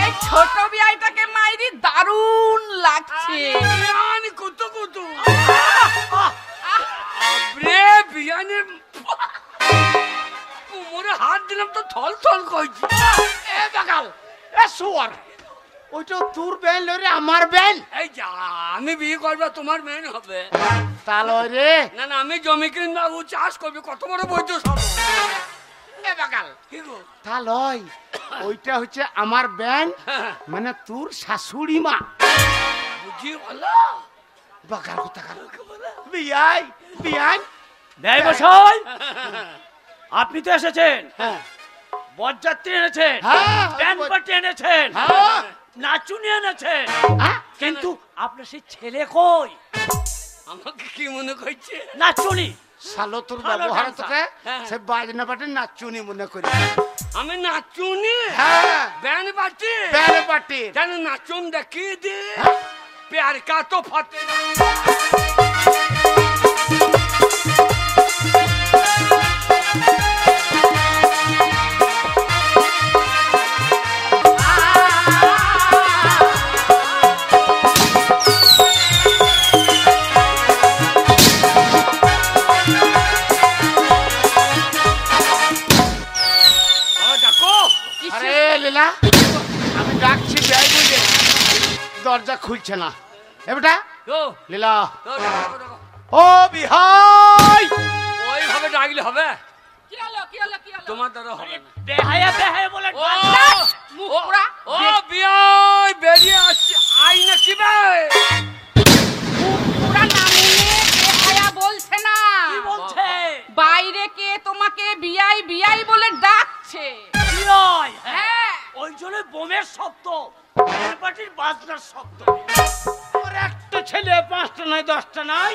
এই ছোট বিয়াইটাকে মাইরি দারুণ লাগছে। কত কত বিয়ানে কোমরে হাত দিলাম তো থল থল কইছি। ওইটা তোর বেন লরে আমার বেন। এই যা আমি বিয়ে করবো তোমার মেন হবে তাহলে রে না না আমি জমি কিনবা ও চাষ করবে কত বড় বৈধ সব তাহলে ওইটা হচ্ছে আমার বেন মানে তোর শাশুড়ি মা বুঝি বলো বাগাল কথা বিয়াই বিয়াই বেয়াই মশাই আপনি তো এসেছেন, বরযাত্রী এনেছেন, ব্যান্ড পার্টি এনেছেন, নাচুনি এনেছেন, কিন্তু আপনার সেই ছেলে কই? আমাকে কি মনে করছে? নাচুনি শালো তোর ব্যবহার তোকে সে বাজনা পার্টি নাচুনি মনে করি। আমি নাচুনি ব্যান্ড পার্টি জান নাচুন দেখি দে প্যার কা তো ফতে আমি ডাকছি যাই বুঝে দরজা খুলছে না। এবারটা লীলা ও বিহাই ওইভাবে ডাকলে হবে? কি হলো কি হলো কি হলো? তোমার দ্বারা হবে না। বেহায়া বেহায়া বলে মুখরা ও বিয়াই বেরিয়ে আসছে আই না কি ভাই মুখরা নামুনে বেহায়া বলছে না। কি বলছে? বাইরে কে তোমাকে বিয়াই বিয়াই বলে ডাকছে। বিয়াই হ্যাঁ ওই জন্য বোমের শব্দ, ব্যান্ড পার্টির বাজনার শব্দ। আমার একটা ছেলে 5টা নয় 10টা নাই,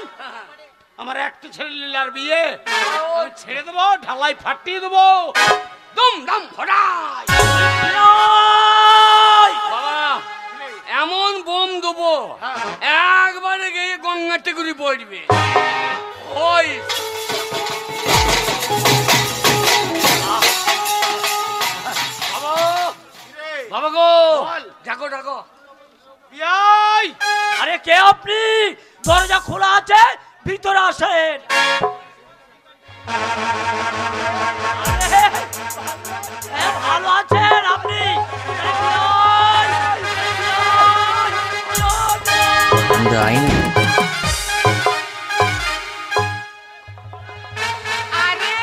আমার একটা ছেলে লীলার বিয়ে আমি ছেড়ে দেবো, ঢালাই ফাটিয়ে দেবো দম দম ফটাই বাবা এমন বোম দেবো একবারে গিয়ে গঙ্গাতে করে পড়বে। ওই বাবা গো ডাকো ডাকো বিয়াই। আরে কে আপনি? দরজা খোলা আছে, ভিতরে আসেন। ভালো আছেন আপনি? আরে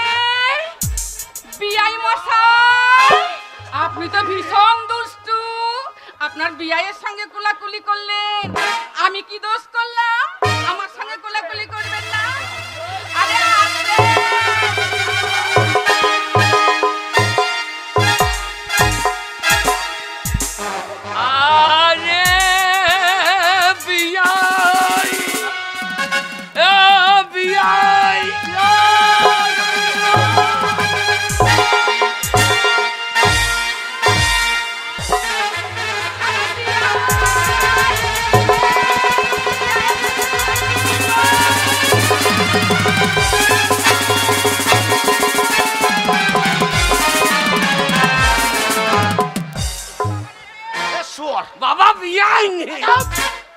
বিয়াই মশাই আপনি তো ভীষণ দুষ্টু। আপনার বিয়াইয়ের সঙ্গে কোলাকুলি করলেন, আমি কি দোষ করলাম? আমার সঙ্গে কোলাকুলি করবেন না? আরে আরে বিয়াই বিয়াই বাবা বিয়াই নেই,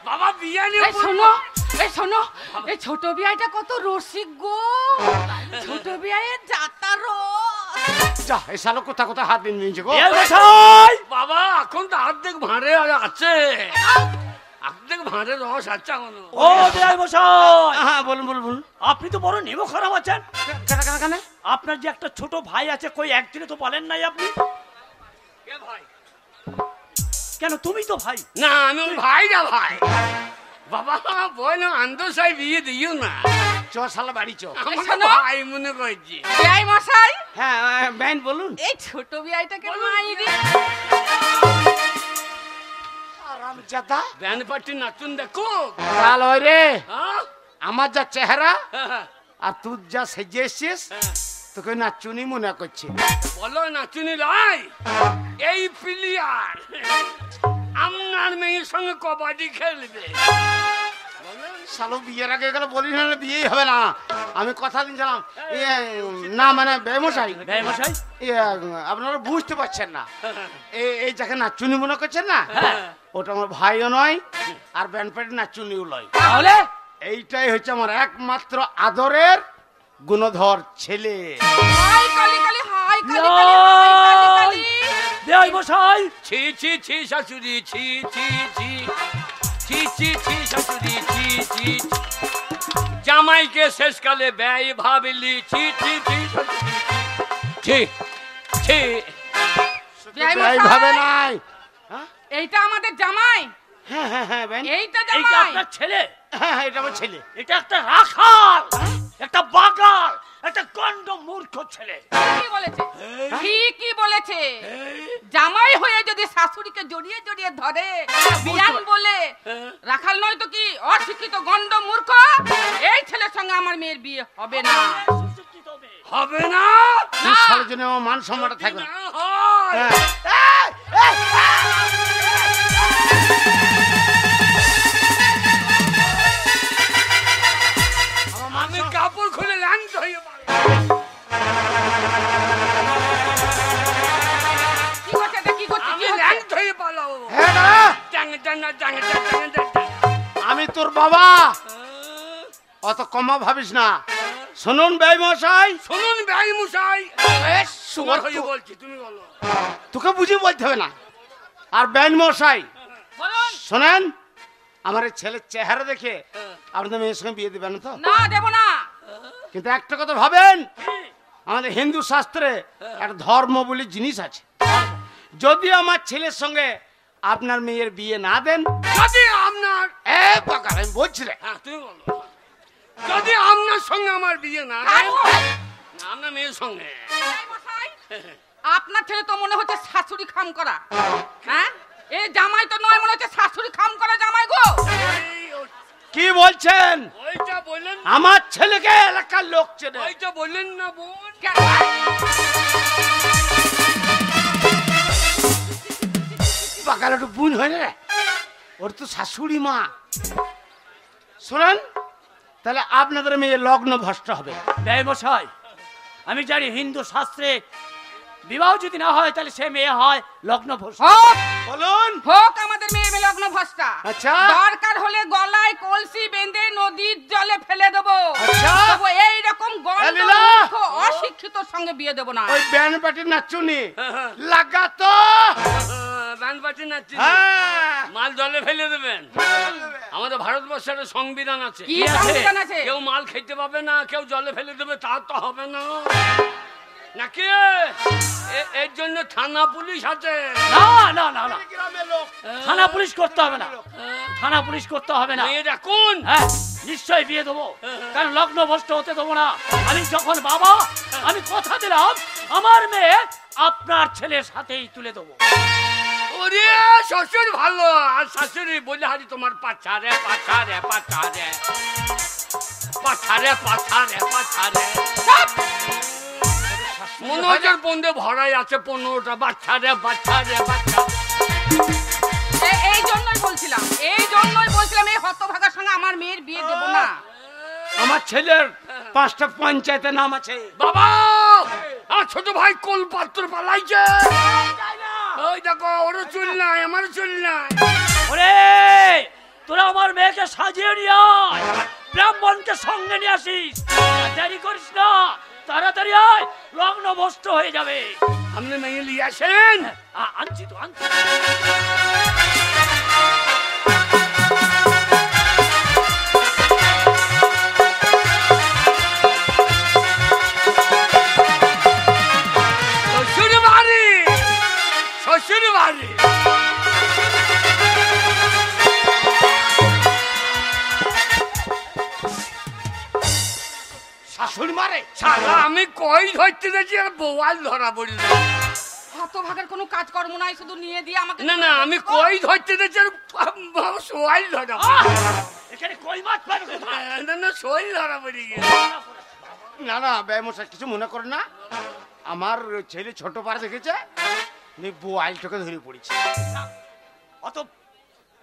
বাবা বিয়াই নেই। এই শোনো এই শোনো এই ছোট বিয়াইটা কত রসিক গো। ছোট বিয়াইয়ের যাতা রস। যা এই শালো কোথা কোথা হাত দিন নিয়েছে গো। বেয়াই মশাই বাবা এখন তো অর্ধেক ভাঁড়ে আছে, অর্ধেক ভাঁড়ে রস আছে এখনো। ও বেয়াই মশাই হ্যাঁ বলুন বলুন বলুন। আপনি তো বড় নেমো খারাপ আছেন। কেন কেন কেন? আপনার যে একটা ছোট ভাই আছে, কই একদিনে তো বলেন নাই আপনি। কে ভাই? কেন তুমি তো ভাই। না আমি ওর ভাই না ভাই। বাবা বল আন্দোসাই বিয়ে দিও না, চ শালা বাড়ি চ। আমাকে ভাই মনে করছি। বিয়াই মশাই হ্যাঁ বেন বলুন। এই ছোট বিয়াইটাকে মাইরি আরামজাদা ব্যান্ড পার্টি নাচুন দেখো। কাল ওই রে হ্যাঁ আমার যা চেহারা হ্যাঁ, আর তুই যা সেজে এসছিস তোকে নাচুনি মনে করছে। বলো নাচুনি লাই এই প্লেয়ার আপনার মেয়ের সঙ্গে কবাডি খেলবে। শালো বিয়ের আগে গেলে বলি না বিয়েই হবে না। আমি কথা দিয়েছিলাম না মানে বেমশাই মশাই আপনারা বুঝতে পারছেন না। এই যাকে নাচুনি মনে করছেন না, হ্যাঁ। ওটা আমার ভাইও নয় আর ব্যান্ড পার্টি নাচুনিও নয়। তাহলে এইটাই হচ্ছে আমার একমাত্র আদরের গুণধর ছেলে। হাই কালি কালি, হাই কালি কালি, হাই কালি কালি। বেআই মশাই ছি ছি ছি শাশুড়ি, ছি ছি ছি ছি ছি ছি শাশুড়ি, ছি ছি জামাইকে শেষকালে ব্যয় ভাবলি, ছি ছি ছি শাশুড়ি, ছি ছি। বিয়াই এই মশাই, ভাবে নাই। এইটা আমাদের জামাই, হ্যাঁ হ্যাঁ হ্যাঁ বেন, এইটা এইটা জামাই। আপনার ছেলে? হ্যাঁ হ্যাঁ, এটা আমার ছেলে। এটা একটা রাখাল, একটা বাগাল, একটা গন্ড মূর্খ ছেলে। কি বলেছে? ঠিকই বলেছে। জামাই হয়ে যদি শাশুড়িকে জড়িয়ে জড়িয়ে ধরে বিয়ান বলে, রাখাল নয় তো কি অশিক্ষিত গন্ড মূর্খ, এই ছেলের সঙ্গে আমার মেয়ের বিয়ে হবে না। হবে না? এই শালের জন্য আমার মান সম্মানটা থাকবে না। না হয়। হ্যাঁ। আমি কাপড় খুলে ল্যাংট হয়ে পড়লাম। কি করছে এটা? কি করছে? আমি কি হচ্ছে? ল্যাংট হয়ে পালাবো। হ্যাঁ দাঁড়া, tongue tongue tongue tongue tongue tongue tongue. আমি তোর বাবা, অত কমা ভাবিস না। শুনুন বেমশাই, শুনুন ভাই মশাই, তোমার হয়ে বলছি, তুমি বলো। তোকে বুঝিয়ে বলতে হবে না। আর বেমশাই বলুন। শোনেন, আমার এই ছেলের চেহারা দেখে আপনাদের মেয়ের সঙ্গে বিয়ে দেবেন তো? না, দেব না। কিন্তু একটা কথা ভাবেন, আমাদের হিন্দু শাস্ত্রে একটা ধর্ম বলে জিনিস আছে। যদি আমার ছেলের সঙ্গে আপনার মেয়ের বিয়ে না দেন, যদি আপনার, পাকা আমি বলছি রে, হ্যাঁ তুমি বলো, যদি আপনার সঙ্গে আমার বিয়ে না কার দেন, সঙ্গে? না আপনার মেয়ের সঙ্গে, এই মশাই, আপনার ছেলে তো মনে হচ্ছে শাশুড়ি খাম করা। হ্যাঁ, এই জামাই তো নয়, মনে হচ্ছে শাশুড়ি খাম করা জামাই গো। এই ও- কি বলছেন? ওইটা বললেন, আমার ছেলেকে এলাকার লোক চেনে। ওইটা বললেন না বোন। পাকাল একটু বুন হয় না রে, ওর তো শাশুড়ি মা। শোনেন, তাহলে আপনাদের মেয়ে লগ্ন ভ্রষ্ট হবে। বেআই মশাই, আমি জানি হিন্দু শাস্ত্রে বিবাহ যদি না হয় তাহলে সে মেয়ে হয় লগ্ন ভ্রষ্ট। হোক বলুন। হোক আমাদের মেয়ে লগ্ন ভস্তা। আচ্ছা। দরকার হলে গলায় কলসি বেঁধে নদীর জলে ফেলে দেবো। আচ্ছা। তবু এইরকম গন্ড এলিলা। মূর্খ অশিক্ষিত সঙ্গে বিয়ে দেবো না। ওই ব্যান্ড পার্টির নাচুনি লাগাতো। ব্যান্ড পার্টি নাচছি, হ্যাঁ, মাল জলে ফেলে দেবেন। আমাদের ভারতবর্ষের একটা সংবিধান আছে, কি আছে? সংবিধান আছে? কেউ মাল খেতে পাবে না, কেউ জলে ফেলে দেবে, তা তো হবে না নাকি? এর জন্য থানা পুলিশ আছে। না না না না, গ্রামের লোক। থানা পুলিশ করতে হবে না, থানা পুলিশ করতে হবে না। মেয়ে দেখুন, হ্যাঁ নিশ্চয়ই বিয়ে দেবো, কারণ লগ্ন ভ্রষ্ট হতে দেবো না। আমি যখন বাবা, আমি কথা দিলাম আমার মেয়ে আপনার ছেলের সাথেই তুলে দেবো। ওরে শ্বশুর ভালো, আর শাশুড়ি বলে হারি তোমার পাছারে পাছারে পাছারে পাছারে পাছারে পাছারে। মনোজের বন্ধে ভরাই আছে 15টা বাচ্চারে বাচ্চারে বাচ্চা। এই জন্যই বলছিলাম, এই জন্যই বলছিলাম এই হতভাগার সঙ্গে আমার মেয়ের বিয়ে দেবো না। আমার ছেলের 5টা পঞ্চায়েতের নাম আছে। বাবা, আর ছোট ভাই কোল পাত্র পালাইছে। ওই দেখো, ওরও চুল নাই, আমারও চুল নাই। ওরে তোরা আমার মেয়েকে সাজিয়ে নিয়ে আয়, ব্রাহ্মণকে সঙ্গে নিয়ে আসিস, দেরি করিস না, তাড়াতাড়ি আয়, লগ্ন ভ্রষ্ট হয়ে যাবে। আপনি মেয়ে নিয়ে আসেন। আনছি তো আনছি। শ্বশুর বাড়ি, শ্বশুর বাড়ি। শাশুড়ি মারে। শালা আমি কই ধরতে যাচ্ছি আর বোয়াল ধরা পড়ল। হতভাগার কোনো কাজকর্ম নাই, শুধু নিয়ে দিয়ে আমাকে। না না, আমি কই ধরতে যাচ্ছি আর সোয়াল ধরা আহ! পড়ল। এখানে কই মাছ পাবে কোথায়? না না, সোয়াল ধরা পড়ে গেল। না না বেমশাই, কিছু মনে করেন না। আমার ছেলে ছোট পাড়া দেখেছে, বোয়ালটাকে ধরে পড়েছে। অত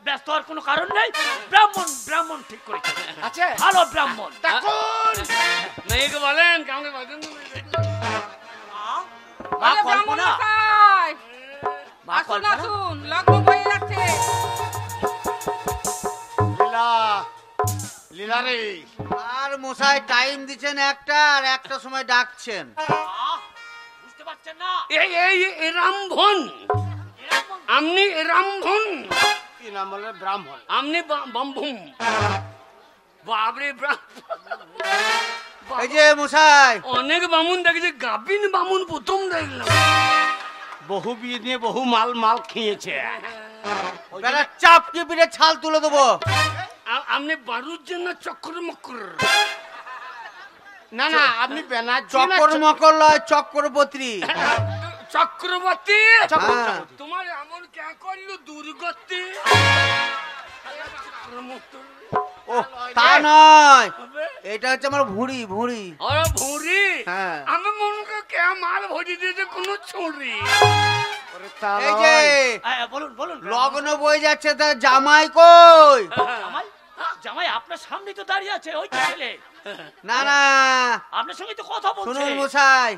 ব্যস্ত হওয়ার কোনো কারণ নেই। ব্রাহ্মণ ব্রাহ্মণ ঠিক করেছে, আচ্ছা ভালো ব্রাহ্মণ। দেখুন মেয়েকে বলেন কাউকে বলেন মা আরে ব্রাহ্মণ কল্পনা, মশাই, মা আসুন কল্পনা। আসুন, লগ্ন হয়ে যাচ্ছে। লীলা, লীলা রে, আর মশাই টাইম দিচ্ছেন একটা, আর একটা সময় ডাকছেন। বুঝতে পারছেন না? এই এই এ রামভন আপনি রামভন কি নাম বলে? ব্রাহ্মণ। আপনি বামভুম বাবরে এই যে মশাই, অনেক বামুন দেখেছি, গাবিন বামুন প্রথম দেখলাম। বহু বিয়ে নিয়ে বহু মাল মাল খেয়েছে। বেলা চাপকে পিঠে ছাল তুলে দেবো। আপনি বারুজ্জেন না চক্র মকর? না না, আপনি ব্যানার্জি না চক্কর মকর লয়, চক্রবর্তী। চক্রবর্তী হ্যাঁ। তোমার এমন কে করলো দুর্গতি? ও তা নয়, এটা হচ্ছে আমার ভুঁড়ি ভুঁড়ি। আরে ভুঁড়ি, হ্যাঁ। আমি মনে করি কে মাল ভরি দিয়েছে কোনো ছুরি। ওরে তা এই যে নয়। বলুন বলুন। লগ্ন বই যাচ্ছে, তা জামাই কই? জামাই, জামাই আপনার সামনে তো দাঁড়িয়ে আছে, ওই তো ছেলে না না, আপনার সঙ্গে তো কথা বলছে। শুনুন মশাই,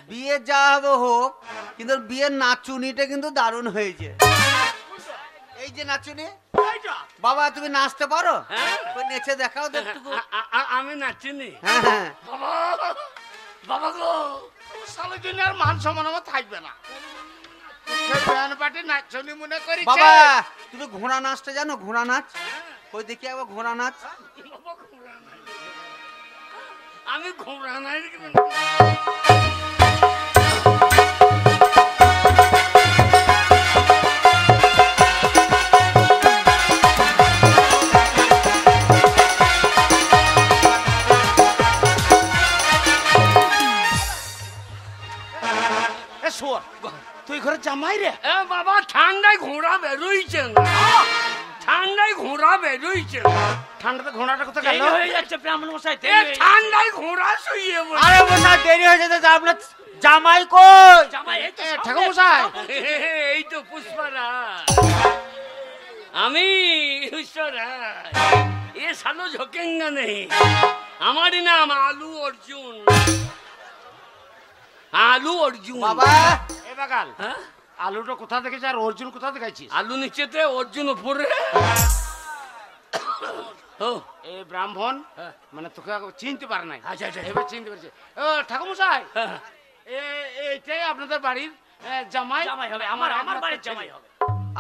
বিয়ে যা হবে হোক, কিন্তু বিয়ের নাচুনিটা কিন্তু দারুণ হয়েছে। এই যে নাচুনি, বাবা তুমি নাচতে পারো? হ্যাঁ। ওই নেচে দেখাও তো একটু। আমি নাচিনি হ্যাঁ হ্যাঁ, বাবা, বাবা গো, সালে জন্য আর মান সম্মান আমার থাকবে না। ব্যান পার্টি নাচনি মনে করি। বাবা তুমি ঘোড়া নাচটা জানো? ঘোড়া নাচ, ওই দেখি একবার ঘোড়া নাচ। বাবা ঘোড়া নাই। আমি ঘোড়া নাই রে। শোর, তুই ঘরে জামাই রে? এ বাবা, ঠান্ডায় ঘোড়া বেরোইছে না, ঠান্ডায় ঘোড়া বেরোইছে না। ঠান্ডাতে ঘোড়াটা কোথায় দেরি গেল? হয়ে যাচ্ছে ব্রাহ্মণ মশাই, এ দেরি হয়ে যাচ্ছে। ঠান্ডায় ঘোড়া শুয়ে বসে। আরে মশাই দেরি হয়ে যেতে, আপনার জামাই কই? জামাই এই তো সামনে, ঠাকুর মশাই। এই তো পুষ্পারা, আমি ঈশ্বরাজ। এ সালো ঝোকেঙ্গা নেই, আমারই নাম আলু অর্জুন। আলু অর্জুন বাবা এ বাগাল, হ্যাঁ? আলুটা কোথা দেখেছিস আর অর্জুন কোথা দেখাইছিস? আলু নিচেতে অর্জুন উপরে। ও এ ব্রাহ্মণ হ্যাঁ। মানে তোকে চিনতে পারে নাই। আচ্ছা আচ্ছা এবার চিনতে পেরেছে। ও ঠাকুর মশাই, হ্যাঁ। এইটাই আপনাদের বাড়ির জামাই? জামাই হবে, আমার আমার বাড়ির জামাই হবে।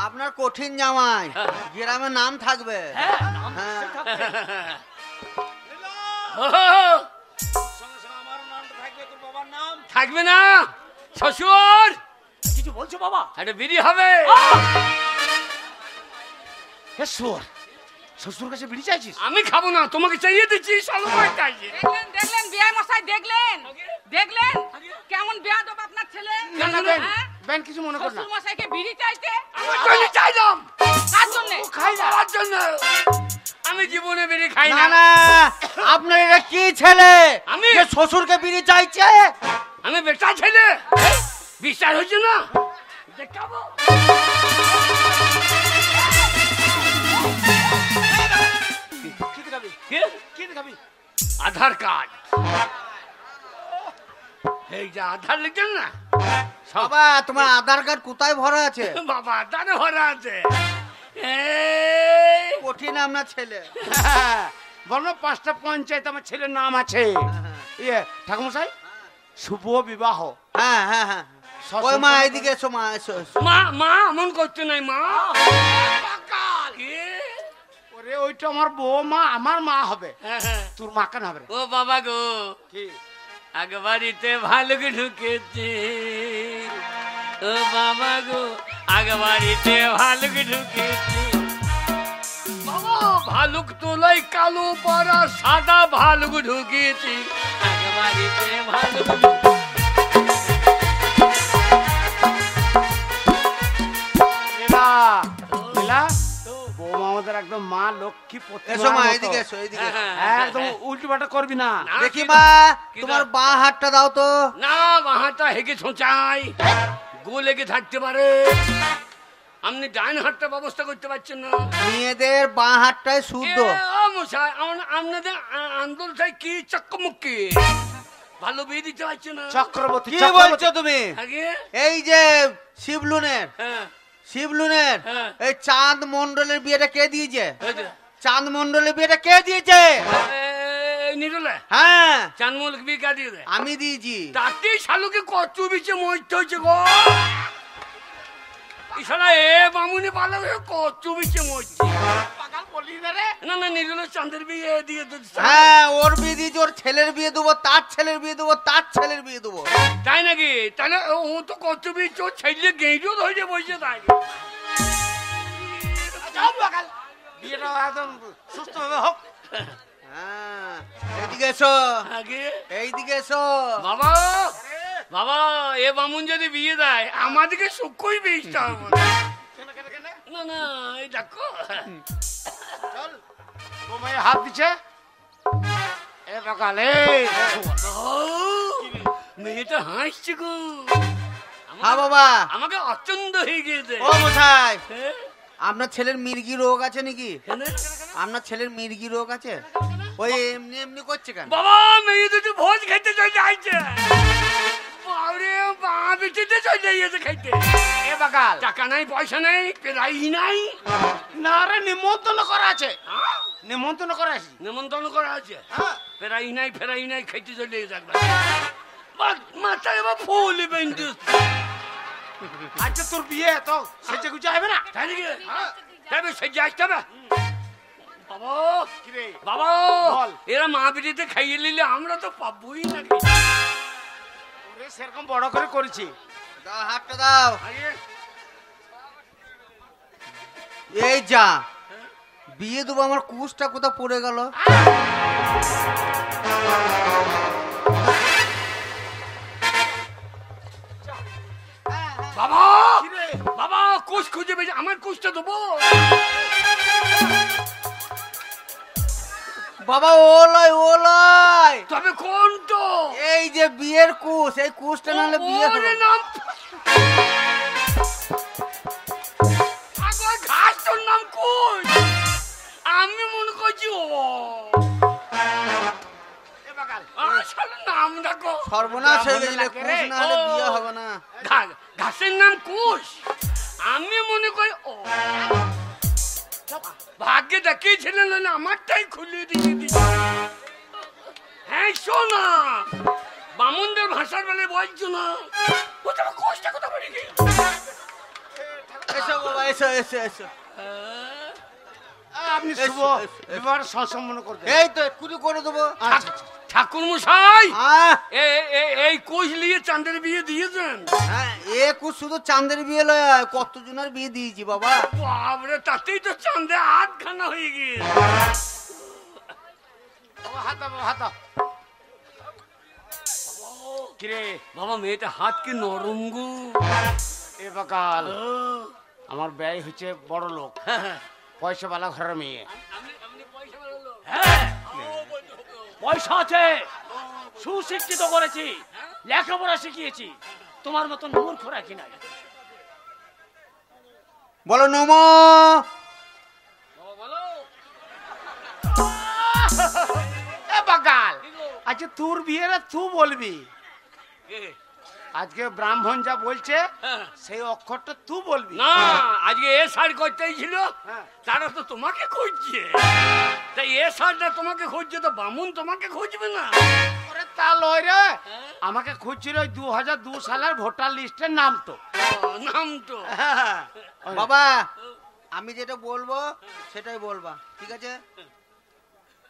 আপনার কঠিন জামাই, হ্যাঁ। গ্রামের নাম থাকবে। হ্যাঁ, নাম হ্যাঁ। নিশ্চয়ই থাকবে। ও, সঙ্গে সঙ্গে আমার নামটা থাকবে, তোর বাবার নাম। থাকবে না শ্বশুর? কিছু বলছো বাবা? একটা বিড়ি হবে। হে শোর, শ্বশুর কাছে বিড়ি চাইছিস? আমি খাবো না, তোমাকে চাইয়ে দিচ্ছি। সালো চাইছে। দেখলেন দেখলেন বিয়াই মশাই, দেখলেন দেখলেন কেমন বেয়াদব আপনার ছেলে। না না বেন, হ্যাঁ? বেন কিছু মনে কর না। শ্বশুর মশাইকে বিড়ি চাইতে, আমার জন্য চাইলাম, কার জন্যে? খাওয়ার জন্য। আমি জীবনে বিড়ি খাই না না। না, আপনার এটা কি ছেলে আমি- যে শ্বশুরকে বিড়ি চাইছে? আমি বেটা ছেলে, বিশ্বাস হচ্ছে না? দেখাবো। কি দেখাবি? কি? কি দেখাবি? আধার কার্ড। এই যে আধার লিখছেন না, সব বাবা তোমার আধার কার্ড কোথায় ভরা আছে? বাবা আধারে ভরা আছে। এই, কঠিন আপনার ছেলে। বলো 5টা পঞ্চায়েত আমার ছেলের নাম আছে। ইয়ে ঠাকুর মশাই, শুভ বিবাহ। হ্যাঁ হ্যাঁ হ্যাঁ, ওই মা এদিকে এসো, মা এসো এসো। মা মা এমন করতে নাই মা। কি? ওরে ওইটা আমার বউ মা, আমার মা হবে, তোর মা কেন হবে রে? ও বাবা গো, কি? আগে বাড়িতে ভালুক ঢুকেছে। ও বাবা গো, আগে বাড়িতে ভালুক ঢুকেছে। বাবা ভালুক তোলাই কালো পাড়া সাদা ভালুক ঢুকেছে। আগে বাড়িতে ভালুক লীলা, লীলা, বৌমা আমাদের একদম মা লক্ষ্মী এসো মা প্রতিমা। এদিকে এসো, এদিকে এসো। একদম উল্টো পাল্টা করবি না। না, দেখি কি- মা, কি তোমার দা- বাঁ হাতটা দাও তো। না বাহাটা হেগে ছোঁচাই, গো লেগে থাকতে পারে। আপনি ডাইন হাতটা ব্যবস্থা করতে পারছেন না? মেয়েদের বাঁ হাতটাই শুদ্ধ। এ, ও মশাই, আপনাদের আন্দোলন চাই কি চক্কমুক্কি ভালো বিয়ে দিতে পারছে না? চক্রবর্তী কি বলছো তুমি? আগে এই যে শিবলুনের হ্যাঁ শিবলুনের হ্যাঁ। এই চাঁদ মন্ডলের বিয়েটা কে দিয়েছে? এই যে, চাঁদ মন্ডলের বিয়েটা কে দিয়েছে? নিরলে হ্যাঁ চানমুল বিয়ে কা দিয়ে দেয় আমি দিয়েছি। তাতেই শালুকে কত বিচে মরতে হয়েছে গো। ইশালা এ বামুনি পালা কত বিচে মরছে। না না নিরলে চাঁদের বিয়ে দিয়ে দিচ্ছে। হ্যাঁ ওর বিয়ে দিয়েছি, ওর ছেলের বিয়ে দেবো, তার ছেলের বিয়ে দেবো, তার ছেলের বিয়ে দেবো। তাই নাকি? তাহলে ও তো কত বিচ ওর ছেলে গেঁড়িও ধরে বসে তাই। বিয়েটা একদম সুস্থভাবে হোক। হ্যাঁ এইদিকে এসো, আগে এইদিকে এসো। বাবা বাবা এ বামুন যদি বিয়ে দেয় আমাদেরকে সুখই বেচতে হবে না। না এই দেখো তোমায় হাত দিচ্ছে এ সকালে। মেয়েটা হাসছে গো। হ্যাঁ বাবা। আমাকে অচন্দ হয়ে গিয়েছে। ও মশাই, হ্যাঁ? আপনার ছেলের মির্গি রোগ আছে নাকি? কেন? আপনার ছেলের মির্গি রোগ আছে? ওই এমনি এমনি করছে কেন? বাবা মেয়ে দুটো ভোজ খেতে চলে যাচ্ছে। বাবরে বিটিতে চলে গিয়েছে খাইতে। এ বাকাল টাকা নাই পয়সা নাই পেলাই নাই। না রে, নিমন্ত্রণ করা আছে, নিমন্ত্রণ করা আছে। নেমন্তন্ন করা আছে হ্যাঁ। ফেরাই নাই খাইতে চলে গেছে একবার। মাথায় এবার ফুল বেঁধে আচ্ছা তোর বিয়ে তো সেজে গুজে হবে না? তাই নাকি? যাবে সেজে আসতে হবে। বাবা কি রে? বাবা বল। এরা মা বিটিতে খাইয়ে নিলে আমরা তো পাবোই না। ওরে সেরকম বড় করে করেছি। দাও হাতটা দাও। আগে এই যা বিয়ে দেবো, আমার কুশটা কোথা পড়ে গেল? বাবা কি রে? বাবা কোষ খুঁজে পেয়েছে, আমার কোষটা দেবো। বাবা ওলয় ওলয়, তবে কোন তো এই যে বিয়ের কুশ, এই কুশটা নাহলে বিয়ে হবে ওরে নাম আগো ঘাস তোর নাম কোষ। আমি মনে করছি ও এ বাকাল আসলে নাম দেখো। সর্বনাশ হয়ে গেছিল, লাগে রে। কুশ নাহলে ও। বিয়ে হবে না। ঘাসের নাম কোষ, আমি মনে করি ও ভাগ্যে দেখিয়েছিলেন না আমারটাই খুলে দিয়ে দিচ্ছে। হ্যাঁ শোনা বামুনদের ভাষার বেলে বলছো না ও তোমার কোষটা কথা বলে গেল। এসো বাবা এসো এসো এসো। আপনি এসো, শুভ এসো, এসো। বিবাহ সম্পন্ন করতে। এই তো এক্ষুনি করে দেবো। আচ্ছা আচ্ছা। ঠাকুর মশাই আহ, এই কোষ নিয়ে চাঁদের বিয়ে দিয়েছেন? হ্যাঁ, এ কুশ শুধু চাঁদের বিয়ে লয়, কতজনের বিয়ে দিয়েছি বাবা। বাবরে তাতেই তো চাঁদে আধখানা হয়ে গিয়ে। বাবা হাত দাও, বাবা হাত দাও। কি রে? বাবা মেয়েটা হাত কি নরম গো। এ বাকাল আমার ব্যয় হচ্ছে বড় লোক, পয়সা বালা ঘরের মেয়ে। হ্যাঁ পয়সা আছে, সুশিক্ষিত করেছি, লেখাপড়া শিখিয়েছি, তোমার মতন মূর্খ রাখি নাই। বলো নমো। এ বাকাল আচ্ছা তোর বিয়ে না তুই বলবি। আজকে ব্রাহ্মণ যা বলছে সেই অক্ষরটা তুই বলবি। না আজকে এ সার করতেই ছিল, হ্যাঁ। তারা তো তোমাকে খুঁজছে। তাই এ সারটা তোমাকে খুঁজছে তো বামুন তোমাকে খুঁজবে না। ওরে তা লয় রে, আমাকে খুঁজছিল ওই 2002 সালের ভোটার লিস্টের নাম তো। নাম তো বাবা আমি যেটা বলবো সেটাই বলবা, ঠিক আছে?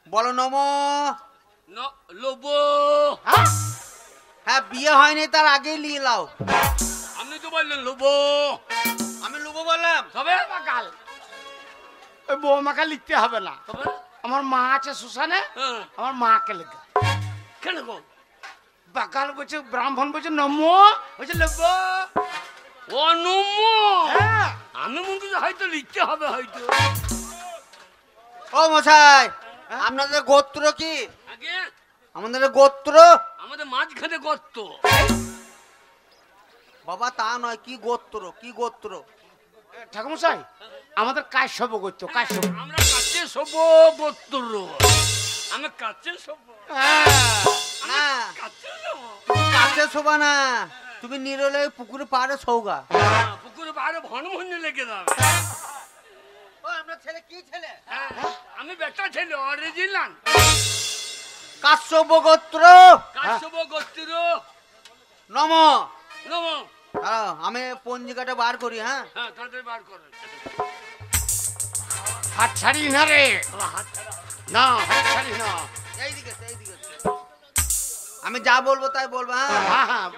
বলো নমো। লোবো। হ্যাঁ বিয়ে হয়নি তার আগেই নিয়ে লাও। আপনি তো বললেন লোবো। আমি লুবো বললাম। তবে বাকাল ওই বৌমাকে লিখতে হবে না, তবে আমার মা আছে শ্মশানে, হ্যাঁ। আমার মাকে লিখে। কেন গো? বাকাল বলছে ব্রাহ্মণ বলছে নমো, বলছে লব্বো। ও নমো। হ্যাঁ। আমি মনে করছি হয়তো লিখতে হবে হয়তো। ও মশাই আপনাদের গোত্র কি? আগে আমাদের গোত্র আমাদের মাঝখানে গর্ত। বাবা তা নয়, কি গোত্র কি গোত্র? ঠাকুমশাই আমাদের কাশ্যপ করতো কাশ্যপ। আমরা কাছে শোবো বত্তর আমি কাছে শোবো না কাছে শোবো কাছে শোভা না, তুমি নিরলে পুকুরে পাড়ে শোগা। পুকুরে বাইরে ভন ভন্য লেগে যাবে। আপনার ছেলে কি ছেলে? হ্যাঁ, আমি বেটা ছেলে অরিজিনাল কাশ্যপ গোত্র। কাশ্যপ গোত্র নম। নম। দাঁড়াও, আমি পঞ্জিকাটা বার করি। হ্যাঁ হ্যাঁ তাদের বার করেন। হাত ছাড়ি না রে, না হাত ছাড়ি না। এইদিকে এইদিকে, আমি যা বলবো তাই বলবো। হ্যাঁ হ্যাঁ হ্যাঁ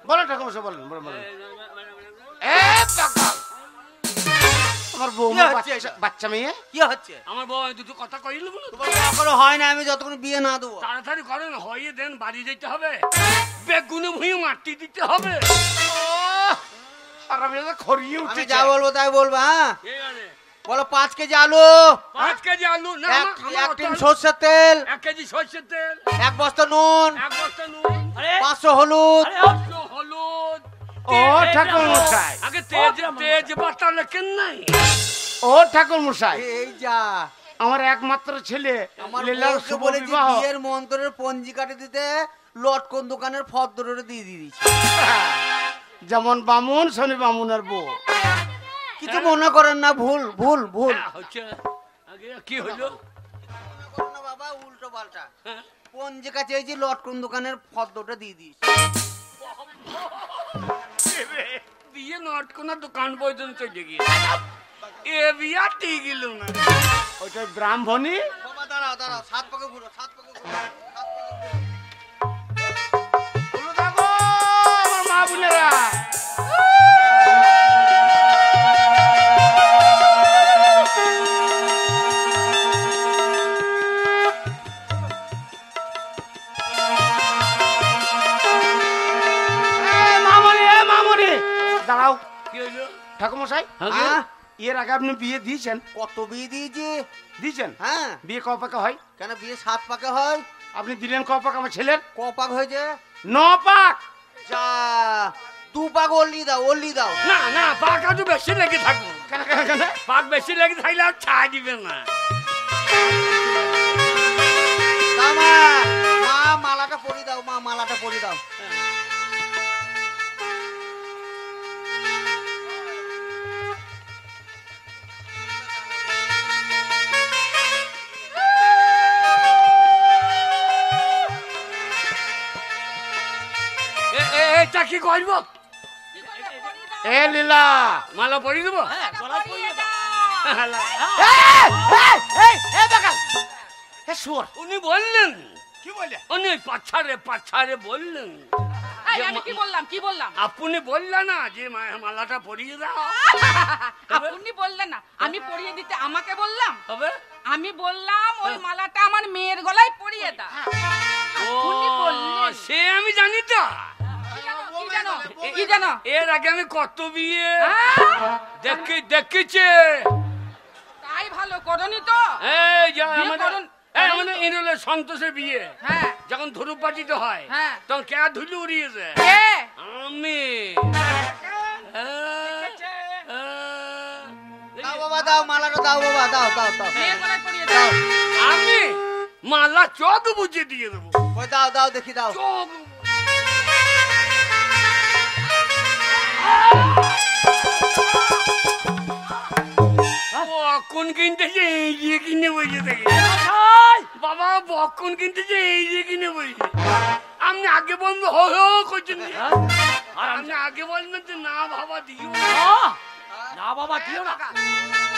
বলো ঠাকুমশাই বলেন বলেন বলেন। এ পাগল, আমার বৌমা কি হচ্ছে বাচ্চা এটা? বাচ্চা মেয়ে। কি হচ্ছে? আমার বাবা দুটো কথা কইল বলো তোমার এখনো হয় না, আমি যতক্ষণ বিয়ে না দেবো। তাড়াতাড়ি করেন, হইয়ে দেন, বাড়ি যেতে হবে, বেগুনে ভুঁয়ে মাটি দিতে হবে। আর আমি তো খড়িয়ে আমি উঠেছি। যা বলবো তাই বলবো। হ্যাঁ ঠিক আছে, বলো 5 কেজি আলু, 5 কেজি আলু না, এক টিন সর্ষের তেল, 1 কেজি সরষের তেল, 1 বস্তা নুন, 1 বস্তা নুন, আরে 500 হলুদ। আরে হলুদ। ও ঠাকুরমশাই, আগে তেজ পাতা লেখেন নাই। ও ঠাকুরমশাই, এই যা আমার একমাত্র ছেলে আমার লীলার বউকে শুভ বলেছি বিবাহ। বিয়ের মন্ত্রের পঞ্জিকাটা দিতে, লটকন দোকানের ফদ্দরে দিয়ে দিয়েছি। যেমন বামুন শনি বামুনের বউ। কিছু মনে করেন না, ভুল ভুল ভুল হ্যাঁ, হচ্ছে আগে কি হইলো? মনে করেন না বাবা, উল্টো পাল্টা। হ্যাঁ। পঞ্জিকা চেয়েছি, লটকন দোকানের ফদ্দটা দিয়ে দিয়েছি। বিয়ে নটকোনা দোকান পর্যন্ত চলে গিয়ে এ বিয়া ঠিক গেল না। ওইটা ব্রাহ্মণী। বাবা দাঁড়াও দাঁড়াও, 7 পাকে ঘুরো, 7 পাকে ঘুরো, 7 পাকে ঘুরো। বলো দেখো আমার মা বোনেরা, দাঁড়াও। কি হইলো? ঠাকুমশাই, হ্যাঁ? এর আগে আপনি বিয়ে দিয়েছেন? কত বিয়ে দিয়েছি। দিয়েছেন? হ্যাঁ বিয়ে ক পাকা হয়? কেন বিয়ে 7 পাকে হয়? আপনি দিলেন ক পাক আমার ছেলের? ক পাক হয়েছে? 9 পাক। যা 2 পাক ওলি দাও, ওলি দাও। না না, পাক একটু বেশি লেগে থাকবো। কেন কেন কেন? পাক বেশি লেগে থাকলে আর ছাড় দিবে না। দাও মা, মা মালাটা পরি দাও, মা মালাটা পরি দাও। এটা কি করবো? এ লীলা, মালা পরিয়ে দেবো? হ্যাঁ গলায় পরিয়ে দাও। উনি বললেন, কি বলে? উনি পাছারে বললেন। এই, আমি কি বললাম কি বললাম? আপনি বললেন না যে মালাটা পরিয়ে দাও? আপনি বললেন না, আমি পরিয়ে দিতে আমাকে বললাম? হবে? আমি বললাম ওই মালাটা আমার মেয়ের গলায় পরিয়ে দাও। আপনি ও বললেন। সে আমি জানি তো। কি জানো? কি জানো? এর আগে আমি কত বিয়ে হ্যাঁ? দেখেছে। তাই ভালো করনি তো? এই যে বিয়ে আমাদের করুন- আমাদের ইনলে সন্তোষের বিয়ে হ্যাঁ যখন ধূপ পাঠিত হয় হ্যাঁ। তখন কে ধুলি উড়িয়েছে? কে? আমি। দাও বাবা দাও, মালাটা দাও বাবা, দাও দাও দাও। মেয়ের গলায় পরিয়ে দাও। আমি মালা চোখ বুঝে দিয়ে দেবো। ওই দাও দাও দেখি দাও। চোখ বক্ষণ কিনতেছে এই দিয়ে কিনে বসে থেকে। বাবা বক্ষণ কিনতেছে এই দিয়ে কিনে বসে। আপনি আগে বলবো হো হো করছেন যে। আর আপনি আগে বলবেন যে না বাবা দিও না। না বাবা দিও না।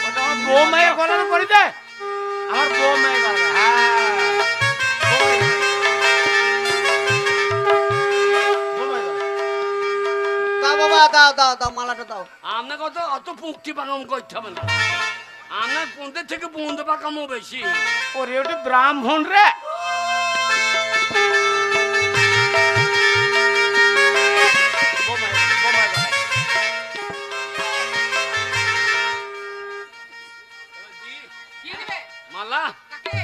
ওটা আমার বউ মায়ের গলার পরি দে। আমার বউ মায়ের গলা। দাও বাবা দাও দাও দাও, মালাটা দাও। আপনাকে অত পুঁকটি পাকাম করতে হবে না। আপনার পন্থের থেকে বন্ধ পাকামও বেশি। ওরে ওটা ব্রাহ্মণ রে। কি দিবে? মালা কাকে?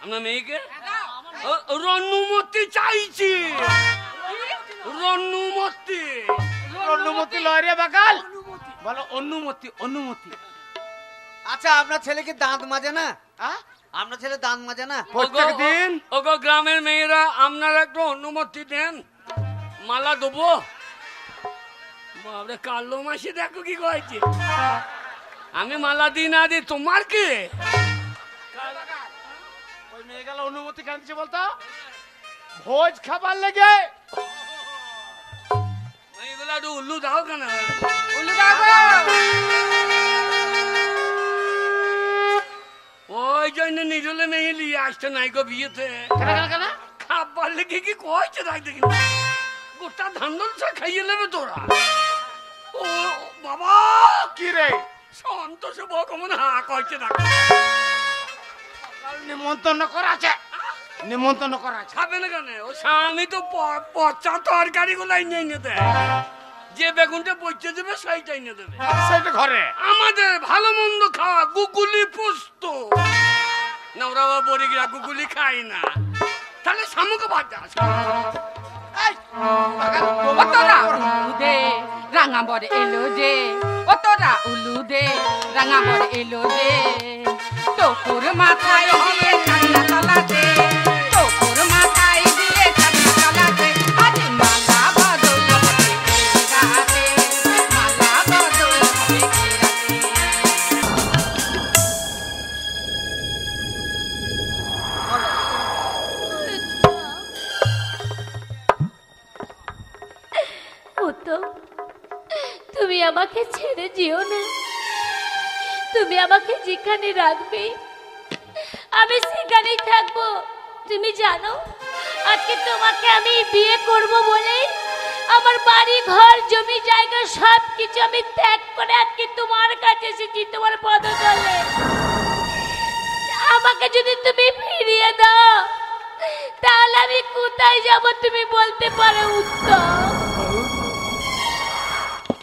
আপনার মেয়েকে দাও। রনুমতি চাইছি। রনুমতি। অনুমতি লয় রে বাকাল। বলো অনুমতি অনুমতি। আচ্ছা আপনার ছেলে কি দাঁত মাজে না? হ্যাঁ? আপনার ছেলে দাঁত মাজে না? প্রত্যেক দিন ওগো গ্রামের মেয়েরা আপনারা একটু অনুমতি দেন, মালা দেবো। বাবরে কালো মাসি দেখো কি কয়েছে, আমি মালা দিই না দিই তোমার কি? ওই মেয়ে গেল অনুমতি কেন দিচ্ছে বলতো? ভোজ খাবার লেগে। এইগুলা একটু উল্লু দাও কেন? উল্লু দাও গো। ওই জন্য নিজলে মেয়ে নিয়ে আসতে নাই গো বিয়েতে। কেন কেন কেন? খাবার লেগে কি কয়েছে দেখ দেখি, গোটা ধান খাইয়ে নেবে তোরা। ও বাবা কি রে? সন্তোষ ভগবান হা কয়েছে দেখ। নিমন্ত্রণ করা আছে, নিমন্ত্রণ করা আছে। খাবে না কেন? ও স্বামী তো পচা তরকারি গুলো এনে দেয়, যে বেগুনটা পচে দেবে সেইটাই এনে দেবে। সেটা ঘরে আমাদের ভালো মন্দ খাওয়া, গুগুলি পোস্ত না, ওরা বড়ি গিরা গুগুলি খাই না, তাহলে শামুক ভাজা। ও তোরা উলু দে রাঙা বর এলো যে, ও তোরা উলু দে রাঙা বর এলো যে, তোর মাথায় দিয়ে ছাগনা তলাতে, তোর মাথায় দিয়ে ছাগনা তলাতে, আজ মালা বদল হবে এই রাতে, মালা বদল হবে এই রাতে। উত্তম, তুমি আমাকে ছেড়ে যেও না। তুমি আমাকে যেখানে রাখবে আমি সেখানেই থাকবো। তুমি জানো আজকে তোমাকে আমি বিয়ে করব বলে আমার বাড়ি ঘর জমি জায়গা সব কিছু আমি ত্যাগ করে আজকে তোমার কাছে এসেছি, তোমার পদতলে। আমাকে যদি তুমি ফিরিয়ে দাও তাহলে আমি কোথায় যাব তুমি বলতে পারো উত্তম?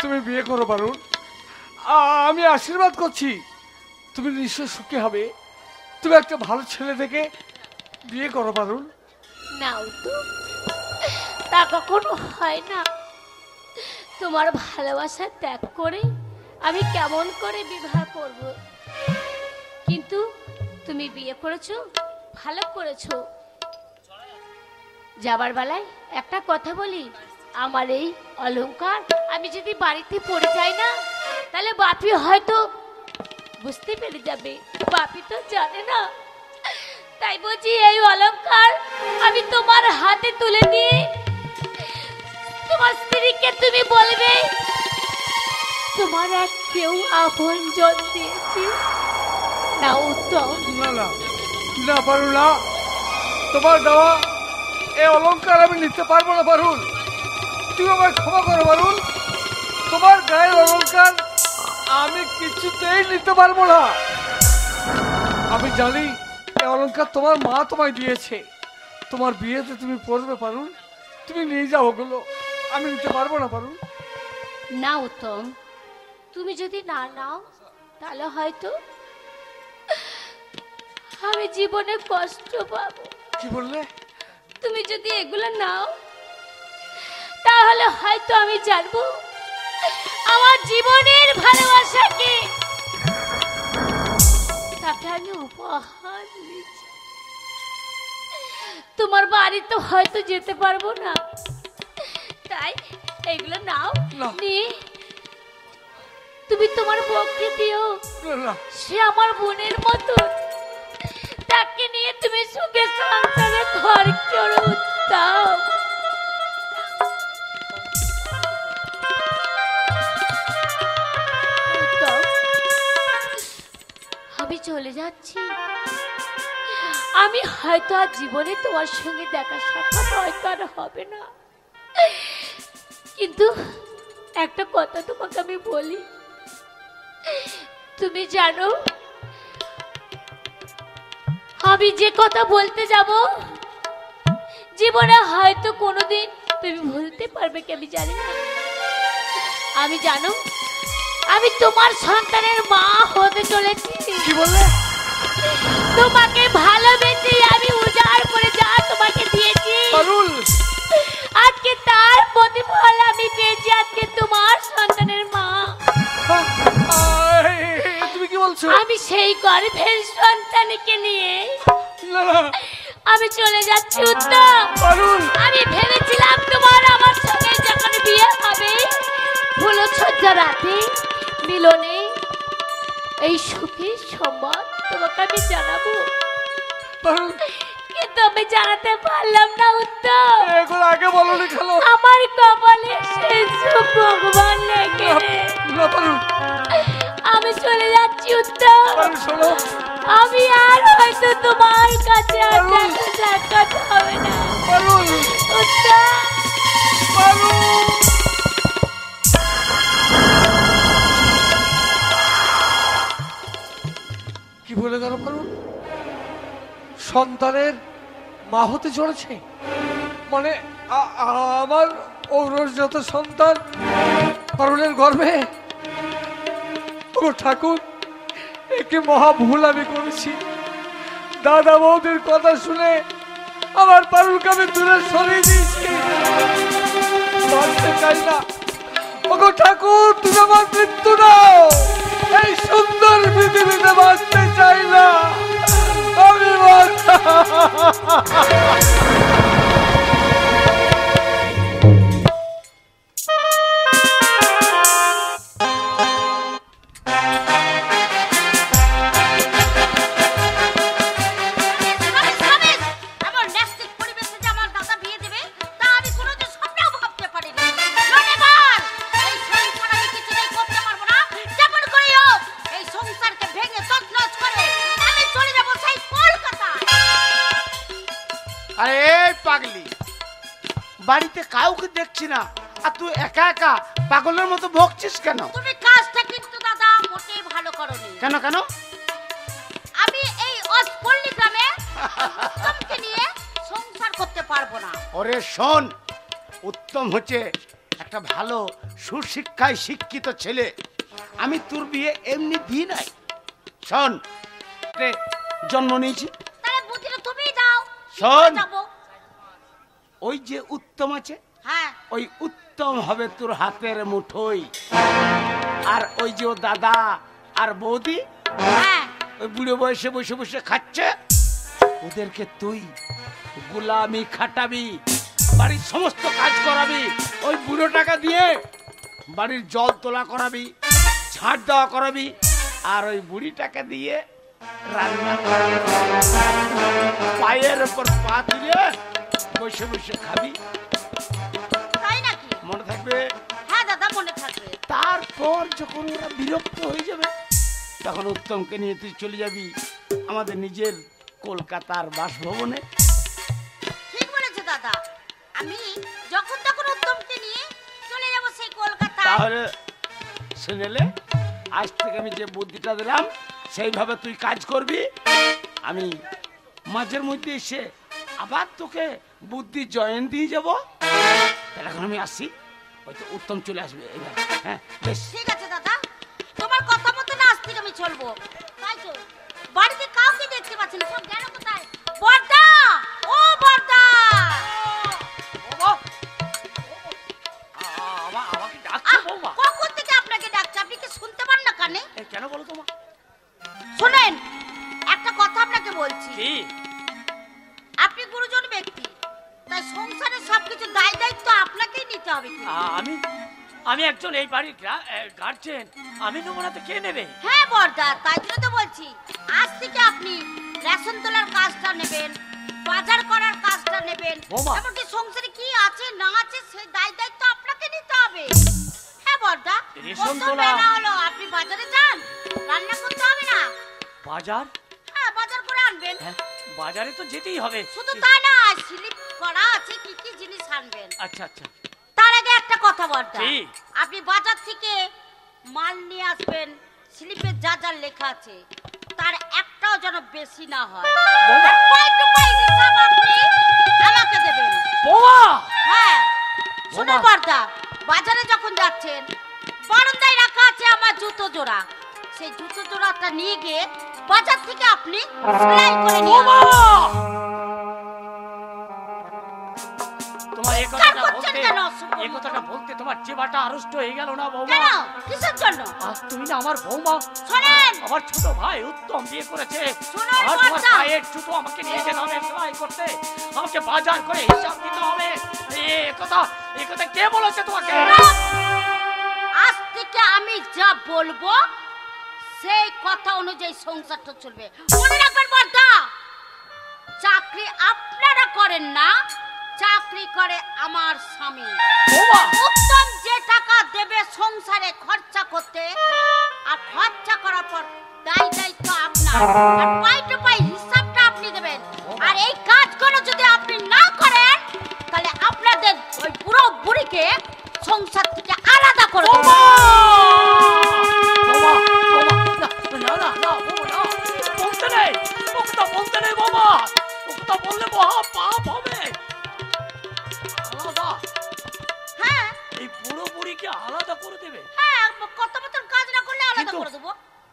তুমি বিয়ে করো পারুন, আমি আশীর্বাদ করছি তুমি নিশ্চয় সুখী হবে। তুমি একটা ভালো ছেলে দেখে বিয়ে করো পারুন। না উত্তম, তা কখনো হয় না। তোমার ভালোবাসা ত্যাগ করে আমি কেমন করে বিবাহ করব? কিন্তু তুমি বিয়ে করেছো, ভালো করেছো। যাবার বেলায় একটা কথা বলি, আমার এই অলংকার আমি যদি বাড়িতে পড়ে যাই না তাহলে বাপি হয়তো বুঝতে পেরে যাবে। বাপি তো জানে না, তাই বলছি এই অলংকার আমি তোমার হাতে তুলে দিয়ে তোমার স্ত্রীকে তুমি বলবে তোমার এক কেউ আপন জন দিয়েছি। না উত্তম? না না না পারুন না, তোমার দেওয়া এই অলংকার আমি নিতে পারবো না পারুন। তুমি আমায় ক্ষমা করো পারুন, তোমার গায়ের অলংকার আমি কিছুতেই নিতে পারবো না। আমি জানি এই অলংকার তোমার মা তোমায় দিয়েছে, তোমার বিয়েতে তুমি পরবে পারুন। তুমি নিয়ে যাও ওগুলো, আমি নিতে পারবো না পারুন। না উত্তম, তুমি যদি না নাও তাহলে হয়তো আমি জীবনে কষ্ট পাবো। কি বললে? তুমি যদি এগুলো নাও তাহলে হয়তো আমি জানবো আমার জীবনের ভালোবাসাকে তাকে আমি উপহার দিয়েছি। তোমার বাড়ি তো হয়তো যেতে পারবো না, তাই এগুলো নাও, নিয়ে তুমি তোমার বউকে দিও। না সে আমার বোনের মতো, তাকে নিয়ে তুমি সুখে সংসারে ঘর করো। দাও আমি চলে যাচ্ছি। আমি হয়তো আর জীবনে তোমার সঙ্গে দেখা সাক্ষাৎ হয়তো আর হবে না, কিন্তু একটা কথা তোমাকে আমি বলি, তুমি জানো আমি যে কথা বলতে যাব জীবনে হয়তো কোনোদিন তুমি ভুলতে পারবে কি আমি জানি না। আমি জানো আমি তোমার সন্তানের মা হতে চলেছি। কি বললে? তোমাকে ভালোবেসে আমি উজাড় করে যা তোমাকে দিয়েছি পারুল, আজকে তার প্রতিফল আমি পেয়েছি। আজকে তোমার সন্তানের মা তুমি কি বলছো? আমি সেই গর্ভের সন্তানকে নিয়ে না না আমি চলে যাচ্ছি উত্তম। পারুল, আমি ভেবেছিলাম তোমার আমার সঙ্গে যখন বিয়ে হবে ফুলসজ্জা রাতে মিলনে এই সুখী সম্মান তোমাকে আমি জানাবো, পারুল কিন্তু আমি জানাতে পারলাম না উত্তম। এগুলো আগে বলনি কেন? আমার কপালে সেই সুখ ভগবান লেগে না পারুল, আমি চলে যাচ্ছি উত্তম। পারুল শোনো, আমি আর হয়তো তোমার কাছে আর দেখা সাক্ষাৎ হবে না পারুল, উত্তম। পারুল। কি বলে গেল পারুল? সন্তানের মা হতে চলেছে, মানে আমার ঔরসজাত সন্তান পারুলের গর্ভে। ও ঠাকুর, একে মহা ভুল আমি করেছি। দাদা বৌদির কথা শুনে আমার পারুলকে আমি দূরে সরিয়ে দিয়েছি। বাঁচতে চাই না। ওগো ঠাকুর, তুমি আমার মৃত্যু দাও। এই সুন্দর পৃথিবীতে বাঁচতে চাই না আমি। আরে এই পাগলি, বাড়িতে কাউকে দেখছি না, আর তুই একা একা পাগলের মতো ভোগছিস কেন? তুমি কাজটা কিন্তু দাদা মোটেই ভালো করোনি। কেন কেন? আমি এই অস্পল্লি গ্রামে উত্তমকে নিয়ে সংসার করতে পারবো না। ওরে শোন, উত্তম হচ্ছে একটা ভালো সুশিক্ষায় শিক্ষিত ছেলে। আমি তোর বিয়ে এমনি দিই নাই। শোন, জন্ম নিয়েছি, তাহলে বুদ্ধিটা তুমিই দাও। শোন, যাবো। ওই যে উত্তম আছে, হ্যাঁ, ওই উত্তম হবে তোর হাতের মুঠোই। আর ওই যে ও দাদা আর বৌদি, হ্যাঁ, ওই বুড়ো বয়সে বসে বসে খাচ্ছে, ওদেরকে তুই গোলামি খাটাবি, বাড়ির সমস্ত কাজ করাবি। ওই বুড়ো টাকা দিয়ে বাড়ির জল তোলা করাবি, ঝাঁট দেওয়া করাবি, আর ওই বুড়ি টাকা দিয়ে রান্না করাবি। পায়ের উপর পা তুলে বসে বসে খাবি। তাই নাকি? মনে থাকবে? হ্যাঁ দাদা, মনে থাকবে। তারপর যখন ওরা বিরক্ত হয়ে যাবে, তখন উত্তমকে নিয়ে তুই চলে যাবি আমাদের নিজের কলকাতার বাসভবনে। ঠিক বলেছো দাদা, আমি যখন তখন উত্তমকে নিয়ে চলে যাব সেই কলকাতা। তাহলে শুনেলে, আজ থেকে আমি যে বুদ্ধিটা দিলাম সেইভাবে তুই কাজ করবি। আমি মাঝের মধ্যে এসে আবার তোকে বুদ্ধি জয়েন দিয়ে যাব। তাহলে এখন আমি আসি, হয়তো উত্তম চলে আসবে এবার। হ্যাঁ বেশ, ঠিক আছে দাদা, তোমার কথা মতো না আজ থেকে আমি চলবো। তাই তো, বাড়িতে কাউকে দেখতে পাচ্ছি না, সব গেল কোথায়? বর্দা, ও বর্দা! আমাকে ডাকছো বৌমা? কখন থেকে আপনাকে ডাকছে, আপনি কি শুনতে পান না কানে? কেন বলো তোমা? শুনেন, একটা কথা আপনাকে বলছি। কি? আপনি গুরুজন ব্যক্তি, তাই সংসারের সবকিছু দায় দায়িত্ব আপনাকেই নিতে হবে। আমি একজন এই বাড়ির গার্জেন, আমি নেবো না তো কে নেবে? হ্যাঁ বর্দা, তাই জন্য তো বলছি, আজ থেকে আপনি রেশন তোলার কাজটা নেবেন, বাজার করার কাজটা নেবেন, বৌমা। এমনকি সংসারে কি আছে না আছে সেই দায় দায়িত্ব আপনাকে নিতে হবে। হ্যাঁ বর্দা, রেশন কত তোলা? বেলা হলো, আপনি বাজারে যান, রান্না করতে হবে না। বাজার? হ্যাঁ, বাজার করে আনবেন। হ্যাঁ, বাজারে তো যেতেই হবে। শুধু তাই না, স্লিপ করা আছে কি কি জিনিস আনবেন। আচ্ছা আচ্ছা। তার আগে একটা কথা বর্দা, কি? আপনি বাজার থেকে মাল নিয়ে আসবেন, স্লিপে যা যা লেখা আছে তার একটাও যেন বেশি না হয়। বৌমা। আর কয় টু কয় হিসাব আপনি আমাকে দেবেন। বৌমা! হ্যাঁ, শুনুন বৌমা। বর্দা, বাজারে যখন যাচ্ছেন বারান্দায় রাখা আছে আমার জুতো জোড়া, সেই জুতো জোড়াটা নিয়ে গিয়ে বাজার থেকে আপনি সেলাই করে নিয়ে বৌমা! আসবেন। তোমার এই কার কথাটা করছেন বলতে কেন অশুভ এই কথাটা বলতে তোমার জিভাটা আড়ষ্ট হয়ে গেল না বৌমা? কেন কিসের জন্য? আর তুমি না আমার বৌমা, শোনেন আমার ছোট ভাই উত্তম বিয়ে করেছে। শুনুন, আর তোমার কর্তা। ভাইয়ের জুতো আমাকে নিয়ে যেতে হবে সেলাই করতে, আমাকে বাজার করে হিসাব দিতে হবে। এই কথা কে বলেছে তোমাকে? আজ থেকে আমি যা বলবো সেই কথা অনুযায়ী সংসারটা চলবে। মনে রাখবেন বর্দা, চাকরি আপনারা করেন না, চাকরি করে আমার স্বামী। বৌমা! উত্তম যে টাকা দেবে সংসারে খরচা করতে, আর খরচা করার পর দায়িত্ব আপনার, আর পাই টু পাই হিসাবটা আপনি দেবেন। আর এই কাজগুলো যদি আপনি না করেন তাহলে আপনাদের ওই বুড়ো বুড়িকে সংসার থেকে আলাদা করে দেবো। বৌমা, বৌমা, না, না, না, বৌমা, না, বলতে নেই, ও কথা বলতে নেই বৌমা, ও কথা বললে মহা পাপ হবে। আলাদা? হ্যাঁ এই বুড়ো বুড়িকে আলাদা করে দেবে? হ্যাঁ, কত মতন কাজ না করলে আলাদা কিন্তু- করে দেবো।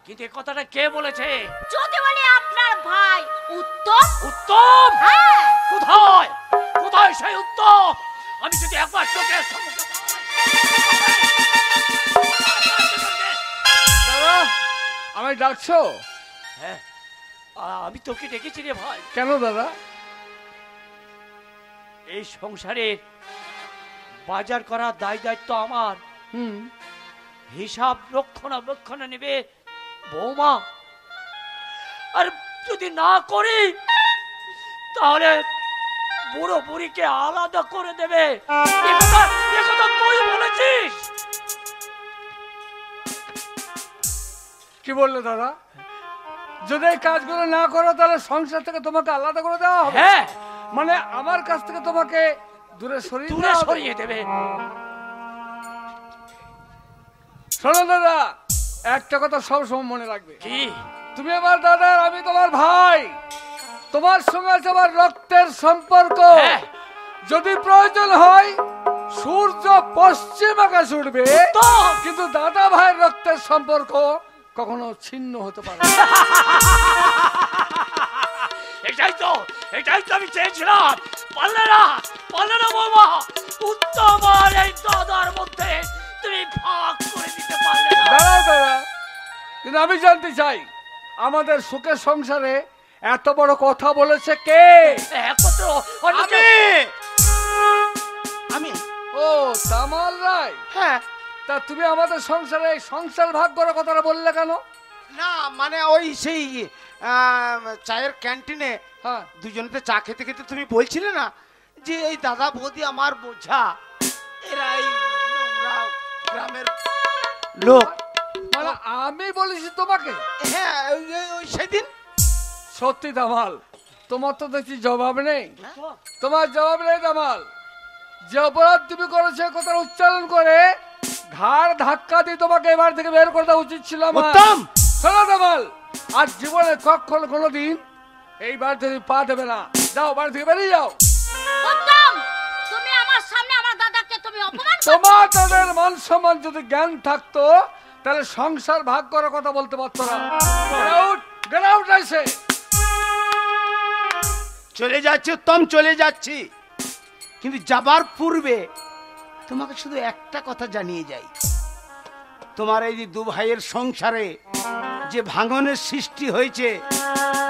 কিন্তু এই কথাটা কে বলেছে? যদি বলি আপনার ভাই উত্তম। উত্তম? হ্যাঁ কোথায় কোথায় সেই উত্তম? আমি যদি একবার চোখের সম্মুখে দাদা আমায় ডাকছো? হ্যাঁ, আমি তোকে ডেকেছি রে ভাই। কেন দাদা? এই সংসারের বাজার করার দায়িত্ব আমার। হিসাব রক্ষণাবেক্ষণে নেবে বৌমা। আর যদি না করি তাহলে বুড়ো বুড়িকে আলাদা করে দেবে। এ কথা তুই বলেছিস? কি বললে দাদা? যদি এই কাজগুলো না করো তাহলে সংসার থেকে তোমাকে আলাদা করে দেওয়া হবে? হ্যাঁ, মানে আমার কাছ থেকে তোমাকে দূরে সরিয়ে দূরে দেওয়া হবে? সরিয়ে দেবে। শোনো দাদা, একটা কথা সবসময় মনে রাখবে। কি? তুমি আমার দাদা, আমি তোমার ভাই, তোমার সঙ্গে আছে আমার রক্তের সম্পর্ক। হ্যাঁ। যদি প্রয়োজন হয় সূর্য পশ্চিম আকাশে উঠবে, তো? কিন্তু দাদা ভাইয়ের রক্তের সম্পর্ক কখনো ছিন্ন হতে পারে না। এটাই তো আমি চেয়েছিলাম। পারলে না বৌমা, উত্তম আর এই দাদার মধ্যে তুমি ভাগ করে দিতে পারলে না। দাঁড়াও দাদা, কিন্তু আমি জানতে চাই আমাদের সুখের সংসারে এত বড় কথা বলেছে কে? একমাত্র আমি ও তামাল রায়। হ্যাঁ তা তুমি আমাদের সংসারে এই সংসার ভাগ করার কথাটা বললে কেন? না মানে ওই সেই চায়ের ক্যান্টিনে হ্যাঁ, দুজনেতে চা খেতে খেতে তুমি বলছিলে না যে এই দাদা বৌদি আমার বোঝা, এরা এই নোংরা গ্রামের লোক। মানে আমি বলেছি তোমাকে? হ্যাঁ ওই সেদিন সত্যি দামাল, তোমার তো দেখছি জবাব নেই। তোমার জবাব নেই দামাল। যে অপরাধ তুমি করেছো কথা উচ্চারণ করে ঘাড় ধাক্কা দিয়ে তোমাকে এবার থেকে বের করে দেওয়া উচিত ছিল আমার। উত্তম শোনো দামাল, আর জীবনে কখনো কোনোদিন এই বাড়ি থেকে পা দেবে না। যাও, বাড়ি থেকে বেরিয়ে যাও। উত্তম, তুমি আমার সামনে আমার দাদাকে তুমি অপমান করছো। তোমার তাদের মান সম্মান যদি জ্ঞান থাকতো তাহলে সংসার ভাগ করার কথা বলতে পারতো না। Get out, I say. চলে যাচ্ছি উত্তম, চলে যাচ্ছি, কিন্তু যাবার পূর্বে তোমাকে শুধু একটা কথা জানিয়ে যাই। তোমার এই যে দু ভাইয়ের সংসারে যে ভাঙনের সৃষ্টি হয়েছে,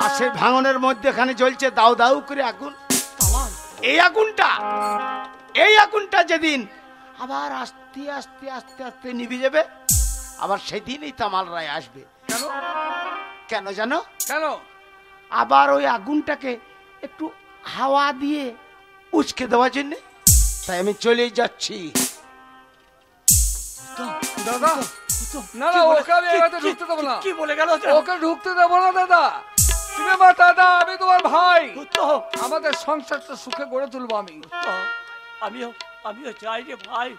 আর সেই ভাঙনের মধ্যেখানে জ্বলছে দাউ দাউ করে আগুন। এই আগুনটা যেদিন আবার আস্তে আস্তে আস্তে আস্তে নিভে যাবে, আবার সেদিনই তামাল রায় আসবে। কেন জানো? কেন? আবার ওই আগুনটাকে একটু হাওয়া দিয়ে উচকে দেওয়ার জন্য। তাই আমি চলে যাচ্ছি। দাদা, না না, ওকে আমি এবারে ঢুকতে দেবো না। কি বলে গেল? ওকে ঢুকতে দেবো না দাদা। তুমি আমার দাদা, আমি তোমার ভাই। আমাদের সংসারটা সুখে গড়ে তুলবো আমি। আমিও চাই রে ভাই,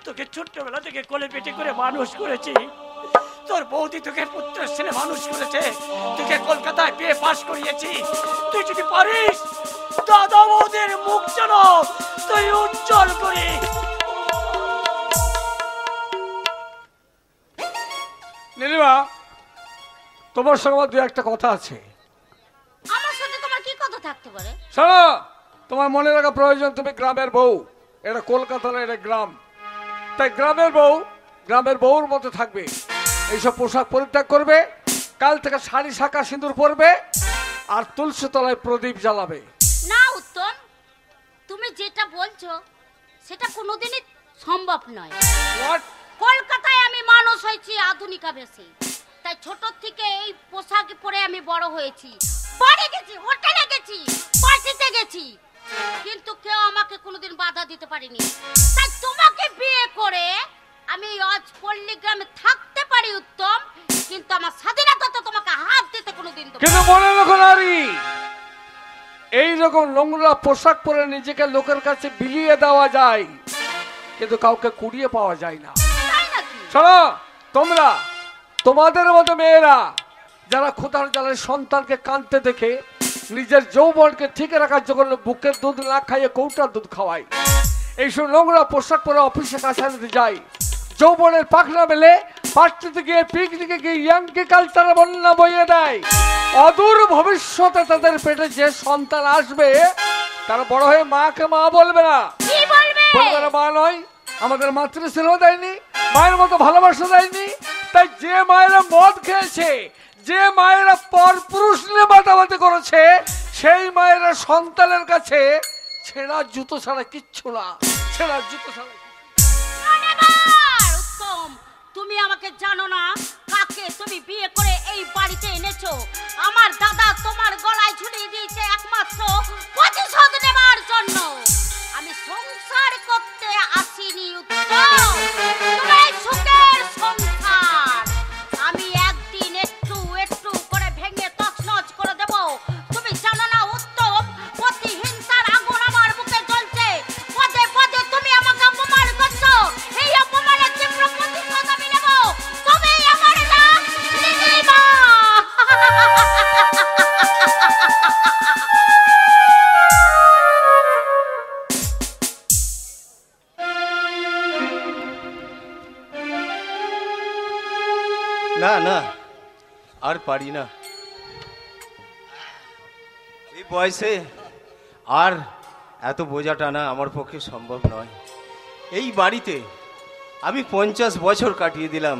তোকে ছোট্টবেলা থেকে কোলে পেটে করে মানুষ করেছি। তোর বৌদি তোকে পুত্রের ছেলে মানুষ করেছে, তোকে কলকাতায় বিয়ে পাশ করিয়েছি। তুই যদি পারিস দাদা বৌদির মুখ যেন তুই উজ্জ্বল করি। নীলিমা, তোমার সঙ্গে আমার দু একটা কথা আছে। আমার সাথে তোমার কি কথা থাকতে পারে? শোনো, তোমার মনে রাখা প্রয়োজন, তুমি গ্রামের বউ, এটা কলকাতা না, এটা গ্রাম। তাই গ্রামের বউ গ্রামের বউর মতো থাকবে, এইসব পোশাক পরিত্যাগ করবে, কাল থেকে শাড়ি শাঁকা সিঁদুর পরবে, আর তুলসী তলায় প্রদীপ জ্বালাবে। না উত্তম, তুমি যেটা বলছো সেটা কোনোদিনই সম্ভব নয়। What? কলকাতায় আমি মানুষ হয়েছি আধুনিকা বেশি, তাই ছোট থেকে এই পোশাক পরে আমি বড় হয়েছি। বাড়ি গেছি, হোটেলে গেছি, পার্টিতে গেছি, কিন্তু কেউ আমাকে কোনোদিন বাধা দিতে পারেনি। তাই তোমাকে বিয়ে করে আমি আজ পল্লীগ্রামে থাকতে পারি উত্তম, কিন্তু আমার স্বাধীনতা তো তোমাকে হাত দিতে কোনোদিন দেব না। কিন্তু মনে রাখো নারী, এইরকম নোংরা পোশাক পরে নিজেকে লোকের কাছে বিলিয়ে দেওয়া যায়, কিন্তু কাউকে কুড়িয়ে পাওয়া যায় না। তাই নাকি? শোনো, তোমরা তোমাদের মতো মেয়েরা যারা ক্ষুধার জ্বালায় সন্তানকে কাঁদতে দেখে নিজের যৌবনকে ঠিক রাখার জন্য বুকের দুধ না খাইয়ে কৌটার দুধ খাওয়ায়, এইসব নোংরা পোশাক পরে অফিসে কাছারিতে যায়, যৌবনের পাখনা মেলে পার্টিতে গিয়ে পিকনিকে গিয়ে ইয়াংকি কালচারে বন্যা বইয়ে দেয়, অদূর ভবিষ্যতে তাদের পেটে যে সন্তান আসবে তারা বড় হয়ে মাকে মা বলবে না। কি বলবে? বলবে না মা নয়, আমাদের মাতৃস্নেহ দেয়নি, মায়ের মতো ভালোবাসা দেয়নি। তাই যে মায়েরা মদ খেয়েছে, যে মায়েরা পর পুরুষ নিয়ে মাতামাতি করেছে, সেই মায়েরা সন্তানের কাছে ছেঁড়া জুতো ছাড়া কিচ্ছু না, ছেঁড়া জুতো ছাড়া। উত্তম, তুমি আমাকে জানো না কাকে তুমি বিয়ে করে এই বাড়িতে এনেছো? আমার দাদা তোমার গলায় ঝুলিয়ে দিয়েছে একমাত্র প্রতিশোধ নেবার জন্য। আমি সংসার করতে আসিনি উত্তম, তোমার সুখের সংসার আমি একদিন একটু একটু করে ভেঙে তছনছ করে দেব। তুমি জানো না উত্তম, প্রতিহিংসার আগুন আমার বুকে জ্বলছে। পদে পদে তুমি আমাকে অপমান করছো, এই অপমানের তীব্র প্রতিশোধ আমি নেব। তুমি আমার নাম দিদিমা। না না, আর পারি না, এই বয়সে আর এত বোঝা টানা আমার পক্ষে সম্ভব নয়। এই বাড়িতে আমি 50 বছর কাটিয়ে দিলাম।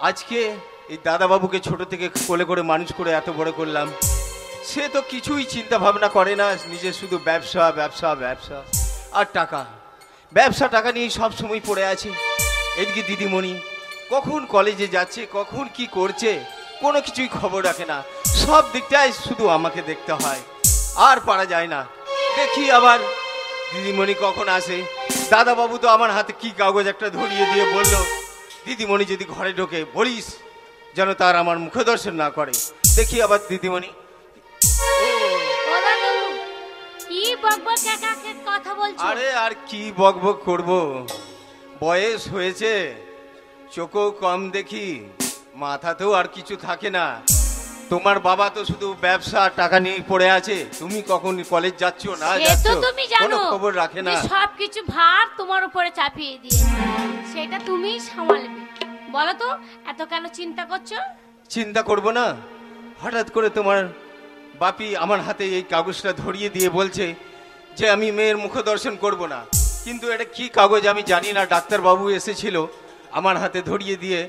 আজকে এই দাদাবাবুকে ছোট থেকে কোলে করে মানুষ করে এত বড় করলাম, সে তো কিছুই চিন্তা ভাবনা করে না, নিজের শুধু ব্যবসা ব্যবসা ব্যবসা আর টাকা, ব্যবসা টাকা নিয়ে সব সময় পড়ে আছে। এদিকে দিদিমণি কখন কলেজে যাচ্ছে, কখন কি করছে, কোনো কিছুই খবর রাখে না, সব দিকটাই শুধু আমাকে দেখতে হয়, আর পারা যায় না। দেখি আবার দিদিমণি কখন আসে, দাদাবাবু তো আমার হাতে কি কাগজ একটা ধরিয়ে দিয়ে বলল, দিদিমণি যদি ঘরে ঢোকে বলিস যেন তার আমার মুখ দর্শন না করে। দেখি আবার দিদিমণি কি বকবক কাকাকে কথা বলছো? আরে আর কি বকবক করব, বয়স হয়েছে, চোখও কম দেখি, মাথাতেও আর কিছু থাকে না। তোমার বাবা তো শুধু ব্যবসা টাকা নিয়ে পড়ে আছে, তুমি কখন কলেজ যাচ্ছ না যাচ্ছ তুমি কোনো জানো খবর রাখে না। সবকিছু ভার তোমার উপরে চাপিয়ে দিয়েছে, সেটা তুমিই সামলাবে। বলো তো এত কেন চিন্তা করছো? চিন্তা করব না, হঠাৎ করে তোমার বাপি আমার হাতে এই কাগজটা ধরিয়ে দিয়ে বলছে যে আমি মেয়ের মুখ দর্শন করব না। কিন্তু এটা কি কাগজ আমি জানি না, ডাক্তারবাবু এসেছিল আমার হাতে ধরিয়ে দিয়ে,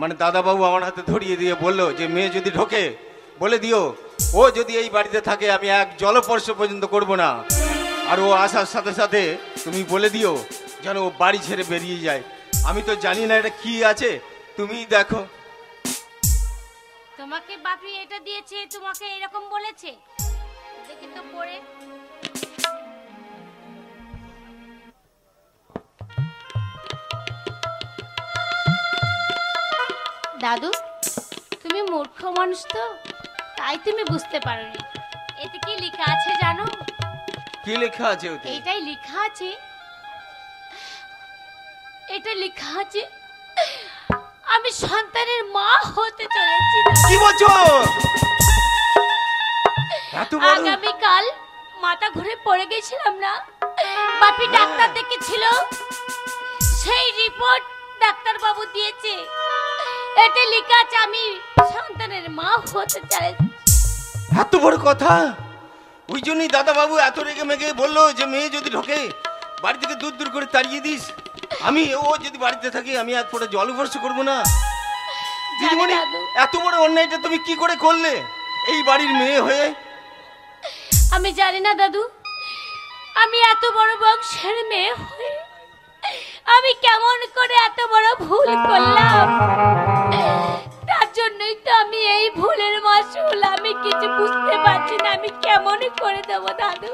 মানে দাদাবাবু আমার হাতে ধরিয়ে দিয়ে বলল যে মেয়ে যদি ঢোকে বলে দিও, ও যদি এই বাড়িতে থাকে আমি এক জলস্পর্শ পর্যন্ত করব না, আর ও আসার সাথে সাথে তুমি বলে দিও যেন ও বাড়ি ছেড়ে বেরিয়ে যায়। আমি তো জানি না এটা কি আছে, তুমি দেখো। তোমাকে বাপি এটা দিয়েছে, তোমাকে এরকম বলেছে? দেখি তো পড়ে। দাদু, তুমি মূর্খ মানুষ তো, তাই তুমি বুঝতে পারোনি। এতে কি লেখা আছে জানো? কি লেখা আছে ওতে? এটাই লেখা আছে, এটা লেখা আছে আমি সন্তানের মা হতে চলেছি। কি বলছো? এত বড়? আগামীকাল মাথা ঘুরে পড়ে গেছিলাম না, বাপি ডাক্তার দেখেছিল, সেই রিপোর্ট ডাক্তার বাবু দিয়েছে, এতে লেখা আছে আমি সন্তানের মা হতে চলেছি। এত বড় কথা ওই জন্যই দাদা বাবু এত রেগে মেগে বললো যে মেয়ে যদি ঢোকে বাড়ি থেকে দূর দূর করে তাড়িয়ে দিস। আমি ও যদি বাড়িতে থাকে আমি এক ফোঁটা জল স্পর্শ করবো না। দিদিমণি, দাদু। এত বড় অন্যায়টা তুমি কি করে করলে এই বাড়ির মেয়ে হয়ে? আমি জানি না দাদু, আমি এত বড় বংশের মেয়ে হয়ে আমি কেমন করে এত বড় ভুল করলাম। তার জন্যই তো আমি এই ভুলের মাসুল আমি কিছু বুঝতে পারছি না আমি কেমন করে দেবো দাদু।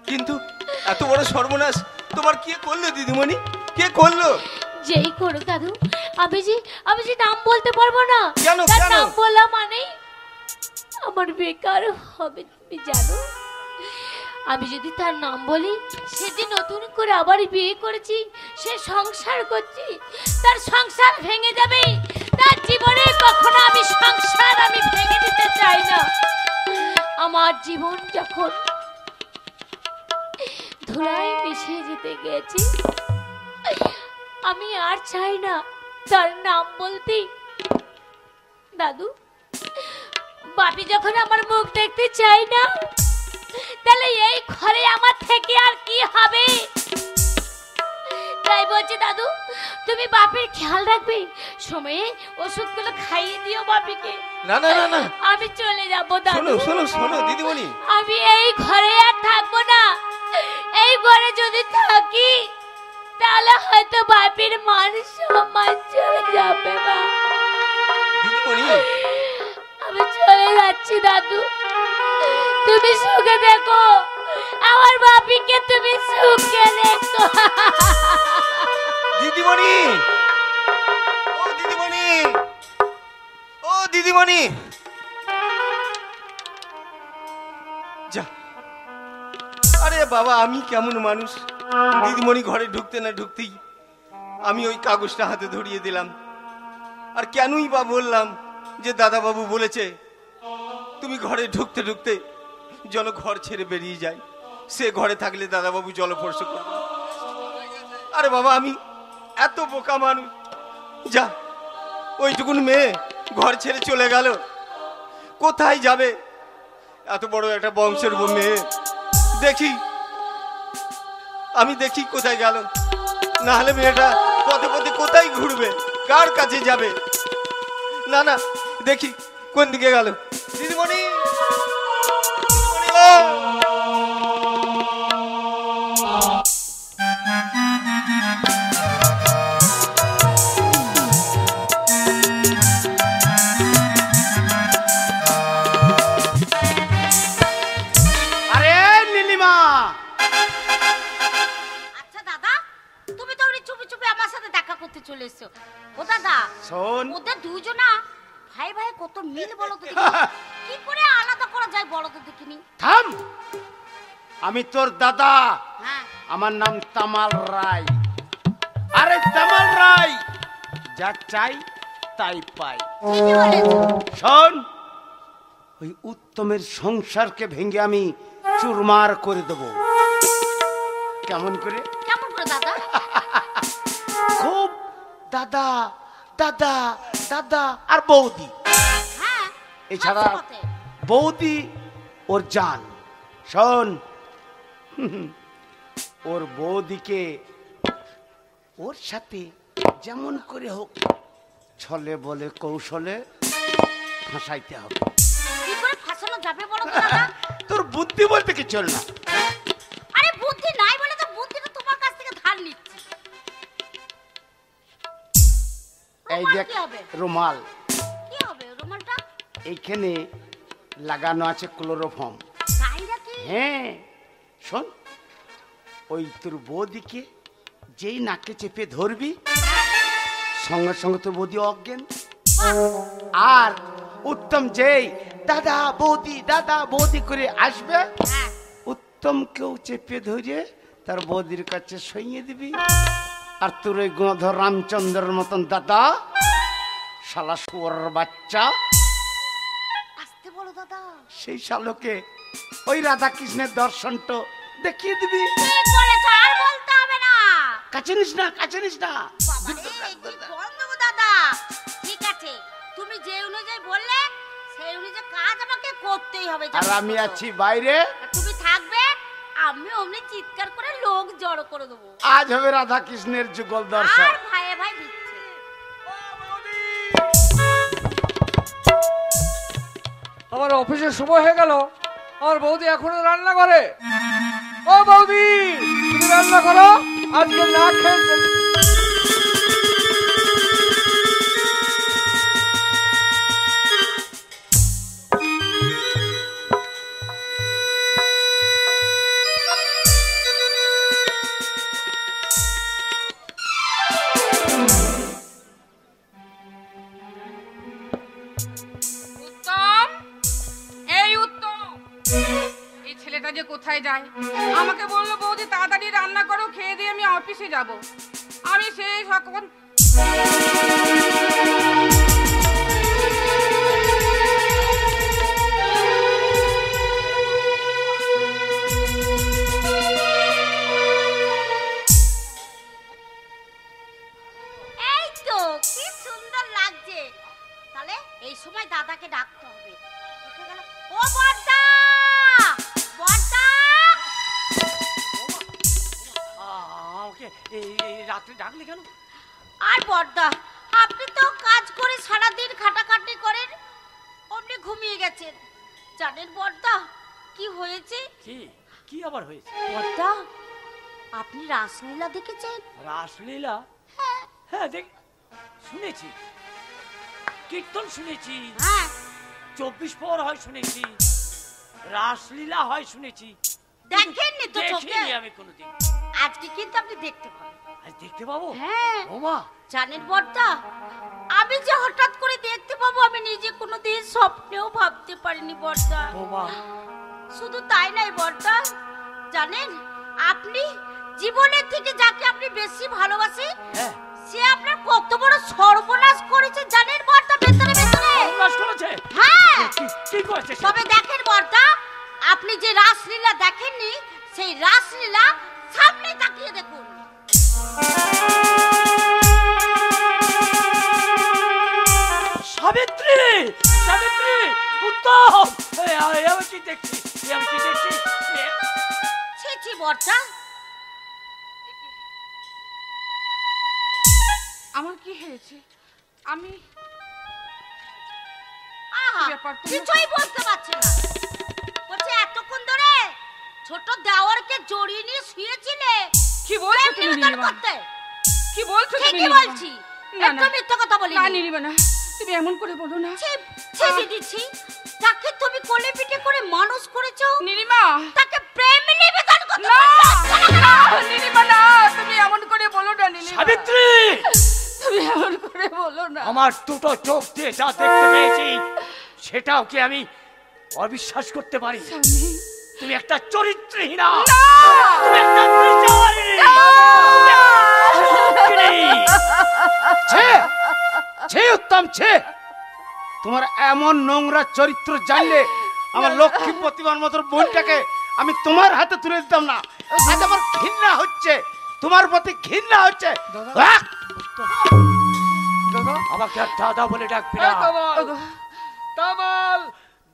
কিন্তু এত বড় সর্বনাশ তোমার কে করলো দিদিমণি? কে করলো? যেই করো দাদু, আমি যে নাম বলতে পারবো না। কেন, তার কেন? নাম বলা মানে আমার বেকার হবে, তুমি জানো। আমি যদি তার নাম বলি, সে যে নতুন করে আবার বিয়ে করেছি, সে সংসার করছি, তার সংসার ভেঙে যাবে। তার জীবনে কখনো আমি সংসার ভেঙে দিতে চাই না। আমার জীবন যখন ধুলায় মিশে যেতে গেছে, আমি আর চাই না তার নাম বলতে। দাদু, বাপি যখন আমার মুখ দেখতে চাই না, তাহলে এই ঘরে আমার থেকে আর কি হবে? তাই বলছি দাদু, তুমি বাপির খেয়াল রাখবে, সময়ে ওষুধগুলো খাইয়ে দিও বাপিকে। না না না না, আমি চলে যাব দাদু। শোনো শোনো শোনো দিদিমণি, আমি এই ঘরে আর থাকবো না। এই ঘরে যদি থাকি তাহলে হয়তো বাপির মান সম্মান চলে যাবে। মা, দিদিমণি, আমি চলে যাচ্ছি দাদু, তুমি সুখে দেখো, আমার বাপিকে তুমি সুখে দেখো। দিদিমণি, ও দিদিমণি, ও দিদিমণি, যা। আরে বাবা, আমি কেমন মানুষ, দিদিমণি ঘরে ঢুকতে না ঢুকতেই আমি ওই কাগজটা হাতে ধরিয়ে দিলাম। আর কেনই বা বললাম যে দাদা বাবু বলেছে তুমি ঘরে ঢুকতে ঢুকতে যেন ঘর ছেড়ে বেরিয়ে যায়, সে ঘরে থাকলে দাদা বাবু জলস্পর্শ করবে। আরে বাবা, আমি এত বোকা মানুষ, যা ওইটুকুন মেয়ে ঘর ছেড়ে চলে গেল, কোথায় যাবে? এত বড় একটা বংশের মেয়ে, দেখি আমি দেখি কোথায় গেল। না হলে মেয়েটা পথে পথে কোথায় ঘুরবে, কার কাছে যাবে? না না, দেখি কোন দিকে গেল। দিদিমণি, দিদিমণি গো! আরে নীলিমা, আচ্ছা দাদা, তুমি তো চুপি চুপি আমার সাথে দেখা করতে চলে এসছো। ও দাদা, শোন, ওদের দুজনা ভাই ভাই কত মিল বলো তো দেখি। কি করে আলাদা করা যায় বলো তো দেখিনি। থাম। আমি তোর দাদা, হ্যাঁ, আমার নাম তামাল রায়। আরে তামাল রায়, যা চাই তাই পাই। ঠিকই বলেছো। শোন, ওই উত্তমের সংসারকে ভেঙে আমি চুরমার করে দেব। কেমন করে? কেমন করে দাদা? খুব দাদা দাদা দাদা আর বৌদি, হ্যাঁ, এছাড়া হাসি পথে। বৌদি ওর জান। শোন, ওর বৌদিকে ওর সাথে যেমন করে হোক ছলে বলে কৌশলে ফাঁসাইতে হবে। কি করে ফাঁসানো যাবে বলো তো দাদা? তোর বুদ্ধি বলতে কি চল না। আরে বুদ্ধি নাই বলে তো বুদ্ধিটা তোমার কাছ থেকে ধার নিচ্ছি। এই রুমাল দেখ কি হবে? রুমাল, কি হবে রুমালটা? এইখানে লাগানো আছে ক্লোরোফর্ম। তাই নাকি? হ্যাঁ, শোন, ওই তোর বৌদিকে যেই নাকে চেপে ধরবি, সঙ্গে সঙ্গে তোর বৌদি অজ্ঞান। আর উত্তম যেই দাদা বৌদি করে আসবে, হ্যাঁ, উত্তমকেও চেপে ধরে তার বৌদির কাছে সইয়ে দিবি। আর তোর ওই গুণধর রামচন্দ্রের মতন দাদা, শালা শুয়োরের বাচ্চা, আসতে বলো দাদা। সেই শালোকে ওই রাধা কৃষ্ণের দর্শনটা দেখিয়ে দিবি। ঠিক বলেছো, আর বলতে হবে না। কাছে নিস না, কাছে নিস না। বাবা রে, কি বন্ধ গো দাদা। ঠিক আছে, তুমি যে অনুযায়ী বললে সেই অনুযায়ী কাজ আমাকে করতেই হবে আর আমি আছি বাইরে। আর তুমি থাকবে, আমি অমনি চিৎকার করে লোক জড়ো করে দেবো। আজ হবে রাধা কৃষ্ণের যুগল দর্শন। আর ভাইয়ে ভাই দিচ্ছে। আমার অফিসের সময় হয়ে গেল, আমার বৌদি এখনো রান্না করে। ও বৌদি, তুমি রান্না করো, আজকে না খেয়ে যে কোথায় যায়, আমাকে বললো বৌদি তাড়াতাড়ি রান্না করো, খেয়ে দিয়ে আমি অফিসে যাব। আমি সেই সকল এই তো কি সুন্দর লাগছে। তাহলে এই সময় দাদাকে ডাকতে হবে। ও বড়দা, বড়দা, আমাকে এই রাত্রে ডাকলে কেন? আর বড়দা, আপনি তো কাজ করে সারাদিন খাটাখাটি করেন, অমনি ঘুমিয়ে গেছেন। জানেন বড়দা কি হয়েছে? কি কি আবার হয়েছে? বড়দা, আপনি রাসলীলা দেখেছেন? রাসলীলা? হ্যাঁ দেখ, শুনেছি, কীর্তন শুনেছি, হ্যাঁ 24 পর হয় শুনেছি, রাসলীলা হয় শুনেছি, দেখেননি তো চোখে? দেখিনি আমি কোনোদিন। আজকে কিন্তু আপনি দেখতে পাবেন। আজ দেখতে পাবো? হ্যাঁ। ওমা, জানেন বড়দা, আমি যে হঠাৎ করে দেখতে পাবো আমি নিজে কোনোদিন স্বপ্নেও ভাবতে পারিনি বড়দা। ওমা, শুধু তাই নাই বড়দা, জানেন আপনি জীবনের থেকে যাকে আপনি বেশি ভালোবাসেন, হ্যাঁ, সে আপনার কত বড় সর্বনাশ করেছে জানেন বড়দা? ভেতরে ভেতরে সর্বনাশ করেছে? হ্যাঁ। কি করেছে? তবে দেখেন বড়দা, আপনি যে রাসলীলা দেখেননি, সেই রাসলীলা সামনে তাকিয়ে দেখুন। সাবিত্রী, সাবিত্রী, উত্তম! আমি কি দেখছি, আমি কি দেখছি? ছি ছি বড়দা, আমার কি হয়েছে? আমি আহা, ব্যাপার তো- কিছুই বলতে পারছে না। বলছে এতক্ষণ ধরে ছোট দেওয়ারকে জড়িয়ে নিয়ে শুয়েছিলে। কি বলছো তুমি প্রেম নিবেদন নীলিমা? করতে? কি বলছো তুমি ঠিকই নীলিমা? বলছি, না, একদম না। মিথ্যা কথা বলিনি। না নীলিমা, না, তুমি এমন করে বলো না। ছি ছি দিদি ছি, তাকে তুমি কোলে পিঠে করে মানুষ করেছো, নীলিমা, তাকে প্রেম নিবেদন করতে না, বলছো? না, নীলিমা, না, তুমি এমন করে বলো না নীলিমা। সাবিত্রী, তুমি এমন করে বলো না। আমার দুটো চোখ দিয়ে যা দেখতে পেয়েছি সেটাও কি আমি অবিশ্বাস করতে পারি? স্বামী, তুমি একটা চরিত্রহীনা, না! তুমি একটা নির্জনী, তুমি একটা অসুন্দরী। ছে ছে উত্তম ছে, তোমার এমন নোংরা চরিত্র জানলে আমার লক্ষ্মী প্রতিমার মতো বোনটাকে আমি তোমার হাতে তুলে দিতাম না। আজ আমার ঘৃণা হচ্ছে, তোমার প্রতি ঘৃণা হচ্ছে। আহ! দাদা, আমাকে আর দাদা বলে ডাকবি না। এই তামাল, তামাল,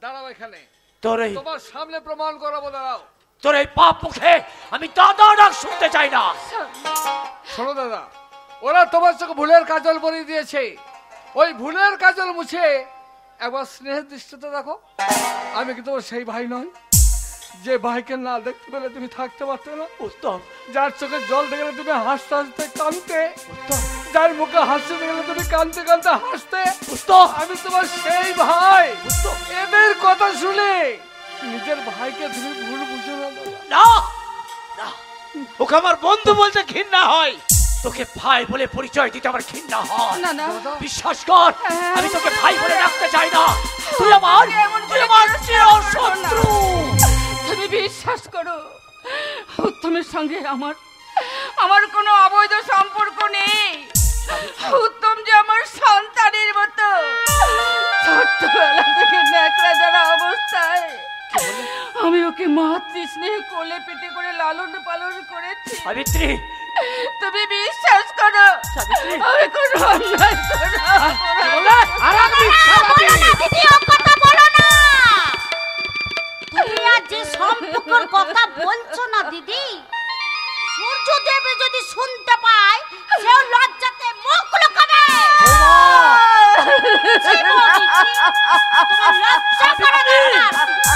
দাঁড়াও এখানে, তোর এই তোমার সামনে প্রমাণ করাবো, দাঁড়াও। তোর এই পাপ মুখে আমি দাদা ডাক শুনতে চাই না। শোনো দাদা, ওরা তোমার চোখে ভুলের কাজল পরিয়ে দিয়েছে, ওই ভুলের কাজল মুছে একবার স্নেহের দৃষ্টিতে দেখো। আমি কি তোমার সেই ভাই নয় যে ভাইকে না দেখতে পেলে তুমি থাকতে পারতে না? উত্তম, যার চোখে জল দেখলে তুমি হাসতে হাসতে কাঁদতে, যার মুখে হাসতে দেখলে তুমি কাঁদতে কাঁদতে হাসতে। উত্তম, আমি তোমার সেই ভাই। উত্তম, এদের কথা শুনে নিজের ভাইকে তুমি ভুল বুঝো না দাদা। না, না, ওকে আমার বন্ধু বলতে ঘৃণা হয়। তোকে ভাই বলে পরিচয় দিতে আমার ঘৃণা হয়। না, না। বিশ্বাস কর, আমি তোকে ভাই বলে ডাকতে চাই না। তুই আমার চিরশত্রু। তুমি বিশ্বাস করো, উত্তমের সঙ্গে আমার কোনো অবৈধ সম্পর্ক নেই। উত্তম যে আমার সন্তানের মতো, ছোট্টবেলা থেকে ন্যাকড়া যারা অবস্থায় আমি ওকে মাতৃস্নেহে কোলে পিঠে করে লালন পালন করেছি। সাবিত্রী, তুমি বিশ্বাস করো, সাবিত্রী, আমি কোনো অন্যায় করব না। আর আমি বলো না দিদি, ও কথা বলো না। বকা বলছো না দিদি? সূর্যদেব যদি শুনতে পায় সেও লজ্জাতে মুখ লুকাবে। ছি বৌদি, ছি। তোমার লজ্জা করে না?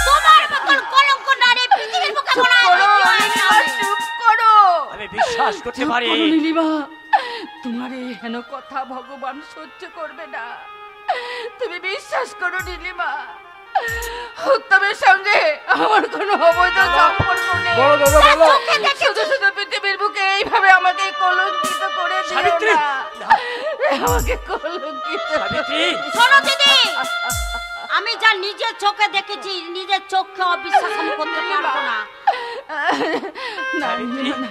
তোমার মতন কলঙ্ক নারী পৃথিবীর বুকে মনে হয় দ্বিতীয় আর নেই। চুপ করো। আমি বিশ্বাস করতে চুপ পারি। করো নীলিমা, তোমার এই হেন কথা ভগবান সহ্য করবে না। তুমি বিশ্বাস করো নীলিমা, উত্তমের সঙ্গে আমার কোনো অবৈধ সম্পর্ক নেই। বলো দাদা বলো। শুধু শুধু পৃথিবীর বুকে এইভাবে আমাকে কলঙ্কিত করে দিও সাবিত্রী! না। আমাকে কলঙ্কিত সাবিত্রী! শোনো দিদি, আমি যা নিজের চোখে দেখেছি, নিজের চোখকে অবিশ্বাস আমি করতে পারবো না। না, সাবিত্রী, না,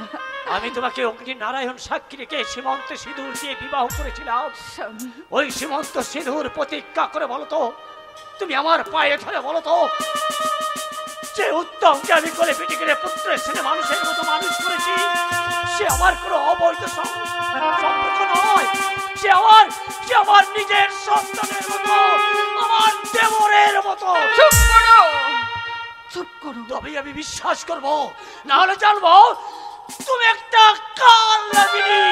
আমি তোমাকে অগ্নি নারায়ণ সাক্ষী রেখে সীমন্ত সিঁদুর দিয়ে বিবাহ করেছিলাম। স্বামী। ওই সীমন্ত সিঁদুর প্রতিজ্ঞা করে বলো তো, তুমি আমার পায়ে ধরে বলো তো, যে উত্তমকে আমি কোলে পিঠে করে পুত্রের ছেলে মানুষের মতো মানুষ করেছি, সে আমার কোনো অবৈধ সম্পর্ক নয়। সে আমার নিজের সন্তানের মতো, আমার দেবরের মতো। চুপ করো, চুপ করো। তবেই আমি বিশ্বাস করব, না হলে জানবো তুমি একটা কালনাগিনী।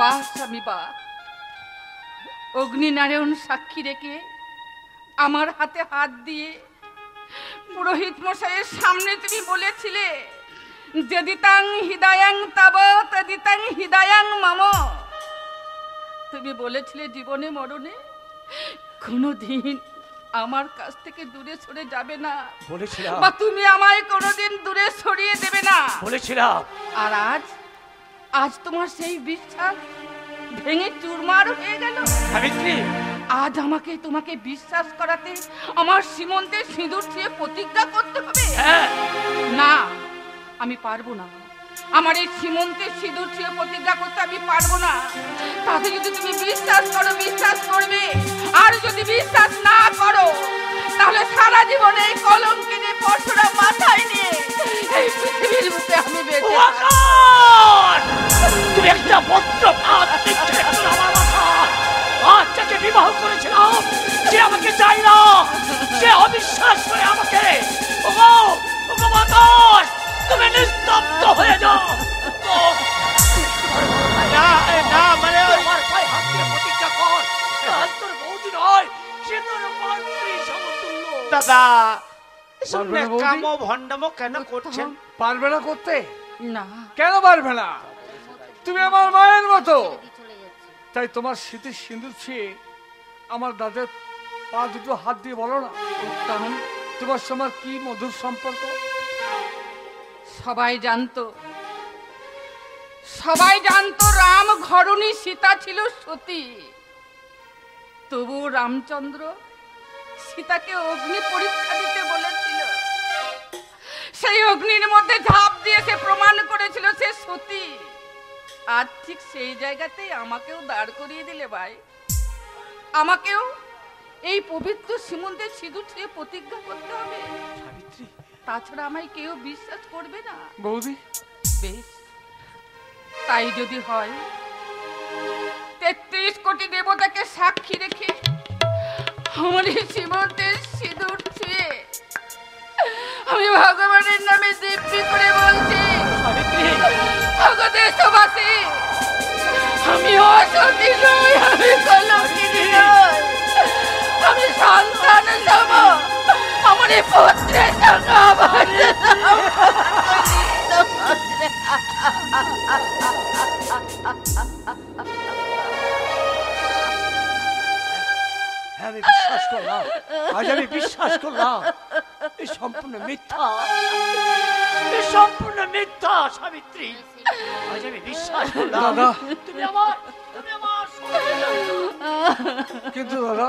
বাহ স্বামী বাহ, অগ্নিনারায়ণ সাক্ষী রেখে আমার হাতে হাত দিয়ে পুরোহিত মশাইয়ের সামনে তুমি বলেছিলে, যদিতাং হৃদয়াং তব তদিতাং হৃদয়াং মম। তুমি বলেছিলে জীবনে মরণে কোনোদিন আমার কাছ থেকে দূরে সরে যাবে না, বলেছিলাম, বা তুমি আমায় কোনোদিন দূরে সরিয়ে দেবে না। বলেছিলাম। আর আজ তোমার সেই বিশ্বাস ভেঙে চুরমার হয়ে গেল। সাবিত্রী, আজ আমাকে তোমাকে বিশ্বাস করাতে আমার সীমন্তের সিঁদুর ছুঁয়ে প্রতিজ্ঞা করতে হবে? হ্যাঁ। না, আমি পারবো না। আমার এই সীমন্তের সিঁদুর ছুঁয়ে প্রতিজ্ঞা করতে আমি পারবো না। তাতে যদি তুমি বিশ্বাস করো, বিশ্বাস করবে। আর যদি বিশ্বাস না করো, তাহলে সারা জীবনে এই কলঙ্কিনী পরশুরা মাথায় নিয়ে এই পৃথিবীর বুকে আমি বেঁচে থাকবো। তুমি একটা পত্র আমার মাথায়। আজ যাকে বিবাহ করেছিলাম সে আমাকে চাই না, সে অবিশ্বাস করে আমাকে। ওগো, ওগো বাতাস, তুমি নিস্তব্ধ হয়ে যাও। না মানে আমার পায়ে হাত দিয়ে প্রতিজ্ঞা কর, আজ তোর বৌদি নয়, সে তোর মাতৃ সমতুল্য। দাদা পারবে না বৌদি? কামো ভণ্ডামো কেন করছেন? পারবে না করতে? না, কেন পারবে না? তুমি আমার মায়ের মতো। চলে যাচ্ছে। তাই তোমার স্মৃতির সিঁদুর ছুঁয়ে আমার দাদার পা দুটো হাত দিয়ে বলো না, উত্তম, তোমার সঙ্গে কি মধুর সম্পর্ক। সবাই জানতো রাম ঘরণী, সীতা ছিল সতী। তবু রামচন্দ্র সীতাকে অগ্নি পরীক্ষা দিতে বলেছিল। সেই অগ্নির মধ্যে ঝাঁপ দিয়ে সে প্রমাণ করেছিল সে সতী। আর ঠিক সেই জায়গাতেই আমাকেও দাঁড় করিয়ে দিলে ভাই। আমাকেও এই পবিত্র সীমন্তের সিঁদুর ছুঁয়ে প্রতিজ্ঞা করতে হবে। সাবিত্রী, তাছাড়া আমায় কেউ বিশ্বাস করবে না। বৌদি, বেশ, তাই যদি হয় ৩৩ কোটি দেবতাকে সাক্ষী রেখে আমার এই সীমন্তের সিঁদুর ছুঁয়ে আমি ভগবানের নামে দিব্যি করে বলছি, দেশবাসী, আমি অসতী নই, আমি কলঙ্কিনী নই, আমি সন্তান সম। আমার এই পুত্রের সঙ্গে আমার আমি বিশ্বাস করলাম, আজ আমি বিশ্বাস করলাম এই সম্পূর্ণ মিথ্যা, এই সম্পূর্ণ মিথ্যা। সাবিত্রী, আজ আমি বিশ্বাস করলাম দাদা। তুমি আমার কিন্তু দাদা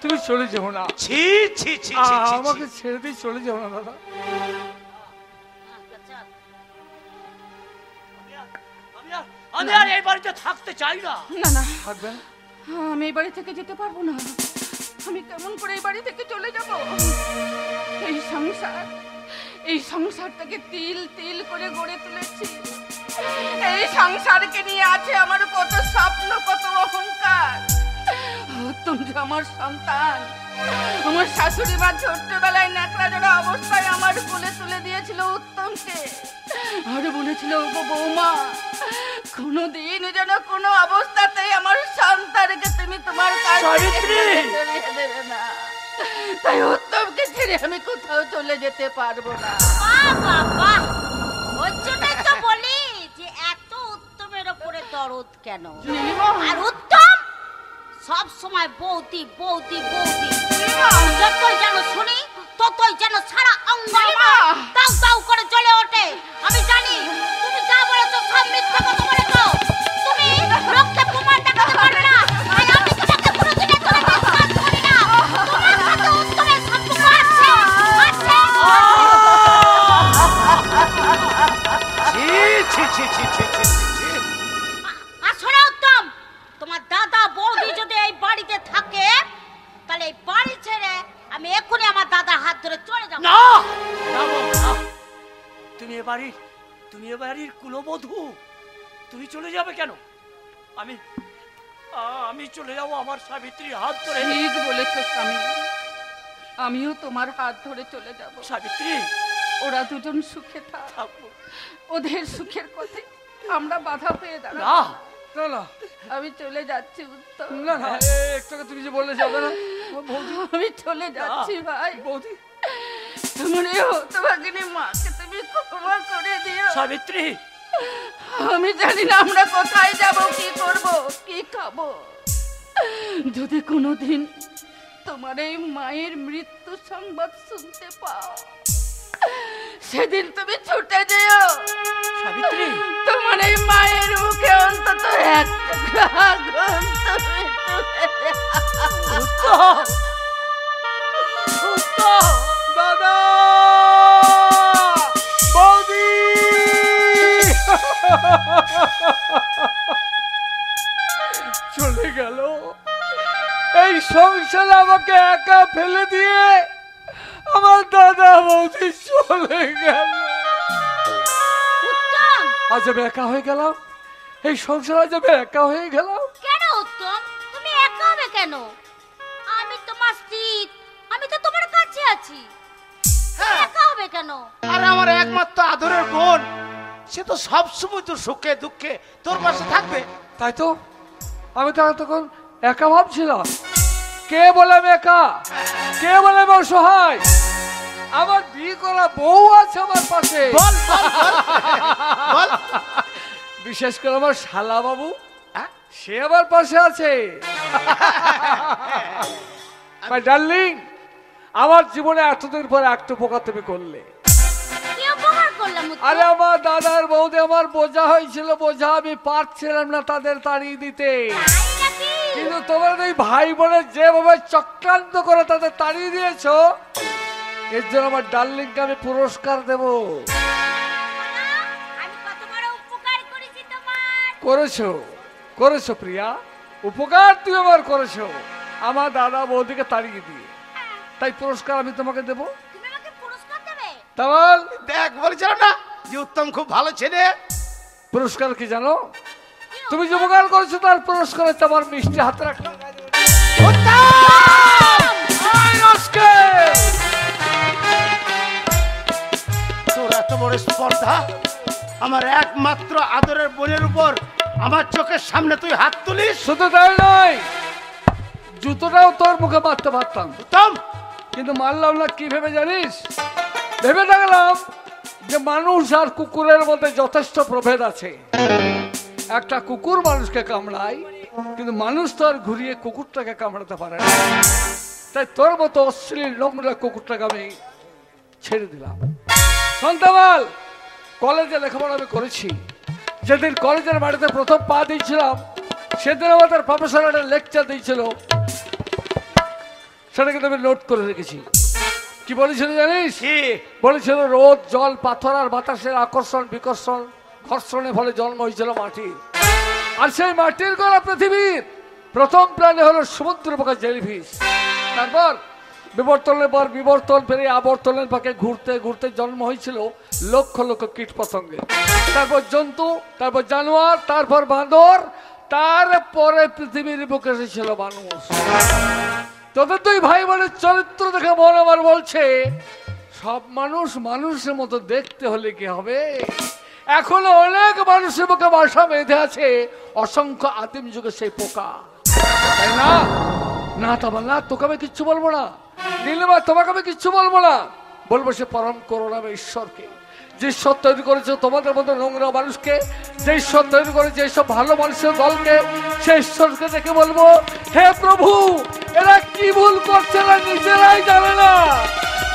তুমি চলে যাও না। ছি ছি ছি ছি, ছি, আমাকে ছেড়ে দিয়ে চলে যাও না দাদা। আমি আর এই বাড়িতে থাকতে চাই না। না না, থাকবে না? আমি এই বাড়ি থেকে যেতে পারবো না। আমি কেমন করে এই বাড়ি থেকে চলে যাব? এই সংসারটাকে তিল তিল করে গড়ে তুলেছি। এই সংসারকে নিয়ে আছে আমার কত স্বপ্ন, কত অহংকার। তুমি আমার সন্তান। আমার শাশুড়ি মা ছোট্টবেলায় ন্যাকড়া জোড়া অবস্থায় আমার কোলে তুলে দিয়েছিল উত্তমকে, আর বলেছিল ওগো বৌমা, কোনোদিন যেন কোনো অবস্থাতেই আমার সন্তানকে তুমি তোমার কাছে সরিয়ে দেবে না। তাই উত্তমকে ছেড়ে আমি কোথাও চলে যেতে পারবো না। বাহ, ওর জন্যই তো বলি যে এত উত্তমের ওপরে দরদ কেন। আর উত্তম সব সময় বৌদি বৌদি বৌদি, যতই যেন শুনি ততই যেন সারা অঙ্গ দাউ দাউ করে জ্বলে ওঠে। আমি জানি তুমি যা বলেছো সব মিথ্যা কথা বলেছো, তুমি লোককে প্রমাণ দেখাতে পারবে না। তাই আমি তোমাকে কোনোদিনই বিশ্বাস করি না। তোমার সাথে উত্তমের সম্পর্ক আছে, আছে। আসলে উত্তম, তোমার দাদা বৌদি যদি এই বাড়িতে থাকে তাহলে এই বাড়ি ছেড়ে আমি এক্ষুনি আমার দাদার হাত ধরে চলে যাব। না না, তুমি এ বাড়ির কুলবধূ, তুমি চলে যাবে কেন? আমি চলে যাব আমার সাবিত্রীর হাত ধরে। ঠিক বলেছো স্বামী, আমিও তোমার হাত ধরে চলে যাব। সাবিত্রী, ওরা দুজন সুখে থাক, ওদের সুখের পথে আমরা বাধা পেয়ে দাঁড়াবো না না না আমি চলে যাচ্ছি উত্তম। না না, একটু তুমি যে বললে যাবে না, আমি চলে যাচ্ছি ভাই। বৌদি মনে হতো ভাগিনী মাকে তুমি ক্ষমা করে দিও। সাবিত্রী, আমি জানি না আমরা কোথায় যাব, কি করব, কি খাবো। যদি কোনোদিন তোমার এই মায়ের মৃত্যু সংবাদ শুনতে পাও, সেদিন তুমি ছুটে যেও। সাবিত্রী, তোমার এই মায়ের মুখে অন্তত একটা আগুন তুমি তুলে দাও। উত্তম, উত্তম, দাদা বৌদি চলে গেল। এই সংসার আমাকে একা ফেলে দিয়ে আমার দাদা বৌদি চলে গেল। উত্তম, আজ আমি একা হয়ে গেলাম, এই সংসার আজ আমি একা হয়ে গেলাম। কেন উত্তম তুমি একা হবে কেন? আমি তোমার স্ত্রী, আমি তো তোমার কাছে আছি। তুমি একা হবে কেন? আর আমার একমাত্র আদরের বোন, সে তো সবসময় তোর সুখে দুঃখে তোর পাশে থাকবে। তাই তো, আমি তো তখন একা ভাবছিলাম। কে বলে আমি একা? কে বলে আমি অসহায়? আমার বিয়ে করা বউ আছে আমার পাশে। বল বল বল। বিশেষ করে আমার শালা বাবু, সে আমার পাশে আছে। মাই ডার্লিং, আমার জীবনে এতদিন পরে একটা উপকার তুমি করলে। কি উপকার করলাম উত্তম? আরে আমার দাদার বৌদি আমার বোঝা হয়েছিল, বোঝা আমি পারছিলাম না তাদের তাড়িয়ে দিতে। তাই নাকি? কিন্তু তোমার এই ভাই বোনের যেভাবে চক্রান্ত করে তাদের তাড়িয়ে দিয়েছো, এর জন্য আমার ডার্লিংকে আমি পুরস্কার দেব। আমি কত বড় উপকার করেছি তোমার। করেছো করেছো প্রিয়া, উপকার তুমি আমার করেছো আমার দাদা বৌদিকে তাড়িয়ে দিয়ে, তাই পুরস্কার আমি তোমাকে দেব। তুমি আমাকে পুরস্কার দেবে? তাহলে দেখ, বলেছিল না যে উত্তম খুব ভালো ছেলে। পুরস্কার কি জানো? তুমি যে উপকার করেছো তার পুরস্কার হচ্ছে আমার মিষ্টি হাতে রাখলাম। তোর এত বড় স্পর্ধা আমার একমাত্র আদরের বোনের উপর, আমার চোখের সামনে তুই হাত তুলিস। শুধু তাই নয়, জুতোটাও তোর মুখে মারতে পারতাম, উত্তম, কিন্তু মারলাম না। কি ভেবে জানিস? ভেবে দেখলাম যে মানুষ আর কুকুরের মধ্যে যথেষ্ট প্রভেদ আছে। একটা কুকুর মানুষকে কামড়ায়, কিন্তু মানুষ তো আর ঘুরিয়ে কুকুরটাকে কামড়াতে পারে না। তাই তোর মতো অশ্লীল নোংরা কুকুরটাকে আমি ছেড়ে দিলাম। সন্তামাল, কলেজে লেখাপড়া আমি করেছি। যেদিন কলেজের বাড়িতে প্রথম পা দিয়েছিলাম, সেদিন আমাদের প্রফেসর একটা লেকচার দিয়েছিল, সেটাকে আমি নোট করে রেখেছি। কি বলেছিল জানিস? বলেছিল রোদ, জল, পাথর আর বাতাসের আকর্ষণ বিকর্ষণ ঘর্ষণের ফলে জন্ম হয়েছিল মাটির। আর সেই মাটির গড়া পৃথিবীর প্রথম প্রাণী হলো সমুদ্র পোকা জেলিফিশ। তারপর বিবর্তনের পর বিবর্তন পেরিয়ে আবর্তনের পাকে ঘুরতে ঘুরতে জন্ম হয়েছিল লক্ষ লক্ষ কীট পতঙ্গের। তারপর জন্তু, তারপর জানোয়ার, তারপর বাঁদর, তারপরে পৃথিবীর বুকে এসেছিল মানুষ। তোদের দুই ভাই বোনের চরিত্র দেখে মন আমার বলছে সব মানুষ মানুষের মতো দেখতে হলে কি হবে? এখনো অনেক মানুষের বুকে বাসা বেঁধে আছে অসংখ্য আদিম যুগে সেই পোকা, তাই না? না তোমার না, তোকে আমি কিচ্ছু বলবো না। নীলিমা, তোমাকে আমি কিচ্ছু বলবো না। বলবো সে পরম করুণাময় ঈশ্বরকে, যে ঈশ্বর তৈরি করেছে তোমাদের মতো নোংরা মানুষকে, যে ঈশ্বর তৈরি করেছে এইসব ভালো মানুষের দলকে, সেই ঈশ্বরকে দেখে বলবো হে প্রভু, এরা কি ভুল করছে না নিজেরাই জানে না,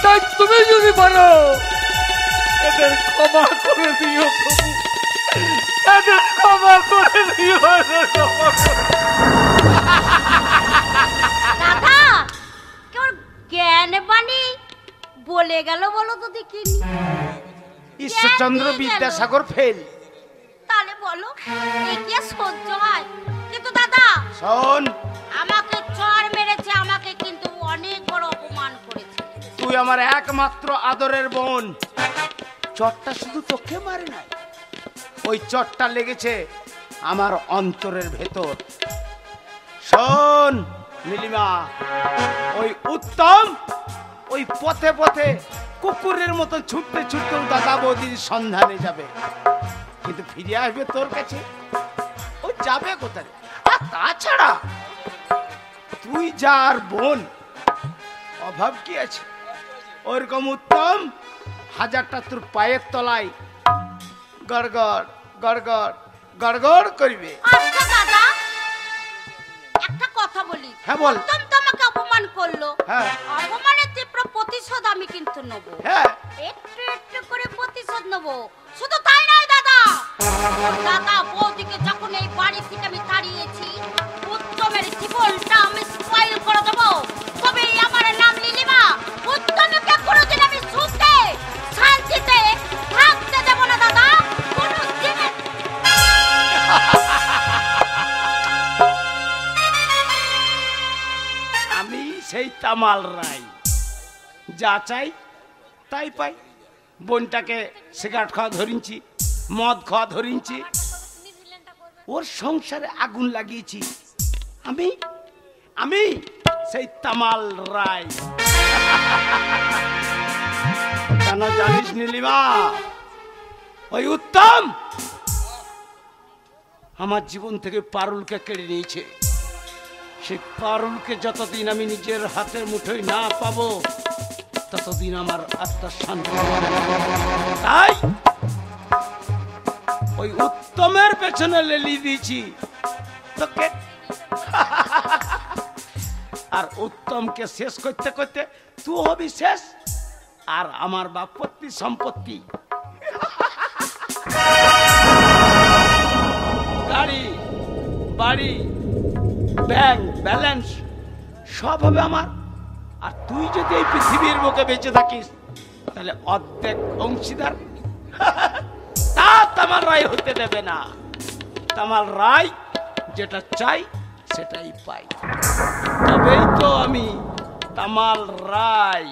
তাই তুমি যদি পারো এদের ক্ষমা করে দিও প্রভু, এদের ক্ষমা করে দিও, এদের ক্ষমা করে দিও। দাদা কেমন জ্ঞান বাণী বলে গেল বলো তো দেখিনি? ঈশ্বরচন্দ্র বিদ্যাসাগর ফেল। তাহলে বলো এই কি আর সহ্য হয়? কিন্তু দাদা শোন, আমাকে চড় মেরেছে, আমাকে কিন্তু অনেক বড় অপমান করেছে। তুই আমার একমাত্র আদরের বোন। চটটা শুধু তোকে মারে নাই, ওই চটটা লেগেছে আমার অন্তরের ভেতর। শোন নীলিমা, ওই উত্তম ওই পথে পথে কুকুরের মতো ছুটতে ছুটতে দাদা বৌদির সন্ধানে যাবে, কিন্তু ফিরে আসবে তোর কাছে। ও যাবে কোথায়? আর তাছাড়া তুই যার বোন, অভাব কি আছে? ওরকম উত্তম হাজারটা তোর পায়ের তলায় গড়গড় গড়গড় গড়গড় করবে। আচ্ছা দাদা একটা কথা বলি। হ্যাঁ বল। উত্তম তো আমাকে অপমান করলো, হ্যাঁ অপমানের তীব্র প্রতিশোধ আমি কিন্তু নেব। হ্যাঁ, একটু একটু করে প্রতিশোধ নেব। শুধু তাই নয় দাদা, দাদা বৌদিকে যখন এই বাড়ি থেকে আমি তাড়িয়েছি, উত্তমের জীবনটা আমি স্পয়েল করে দেবো। তবে আমার নাম নীলিমা। উত্তমকে কোনোদিন আমি সুখে শান্তিতে থাকতে দেব না দাদা, কোনোদিন। আমি সেই তামাল রাই, যা চাই তাই পাই। বোনটাকে সিগারেট খাওয়া ধরিঞ্ছি, মদ খাওয়া ধরিঞ্ছি, ওর সংসারে আগুন লাগিয়েছি। আমি আমি সেই তামাল রাই। কেন জানিস নীলিমা? ওই উত্তম আমার জীবন থেকে পারুলকে কেড়ে নিয়েছে। সেই পারুলকে যতদিন আমি নিজের হাতের মুঠোয় না পাবো, ততদিন আমার আত্মার শান্তি। তাই ওই উত্তমের পেছনে লেলি দিয়েছি তোকে। আর উত্তমকে শেষ করতে করতে তুই হবি শেষ, আর আমার বাপত্তি সম্পত্তি, গাড়ি বাড়ি ব্যাংক ব্যালেন্স সব হবে আমার। আর তুই যদি এই পৃথিবীর বুকে বেঁচে থাকিস, তাহলে অর্ধেক অংশীদার। তা তামাল রায় হতে দেবে না। তামাল রায় যেটা চাই সেটাই পাই, তবেই তো আমি তামাল রায়।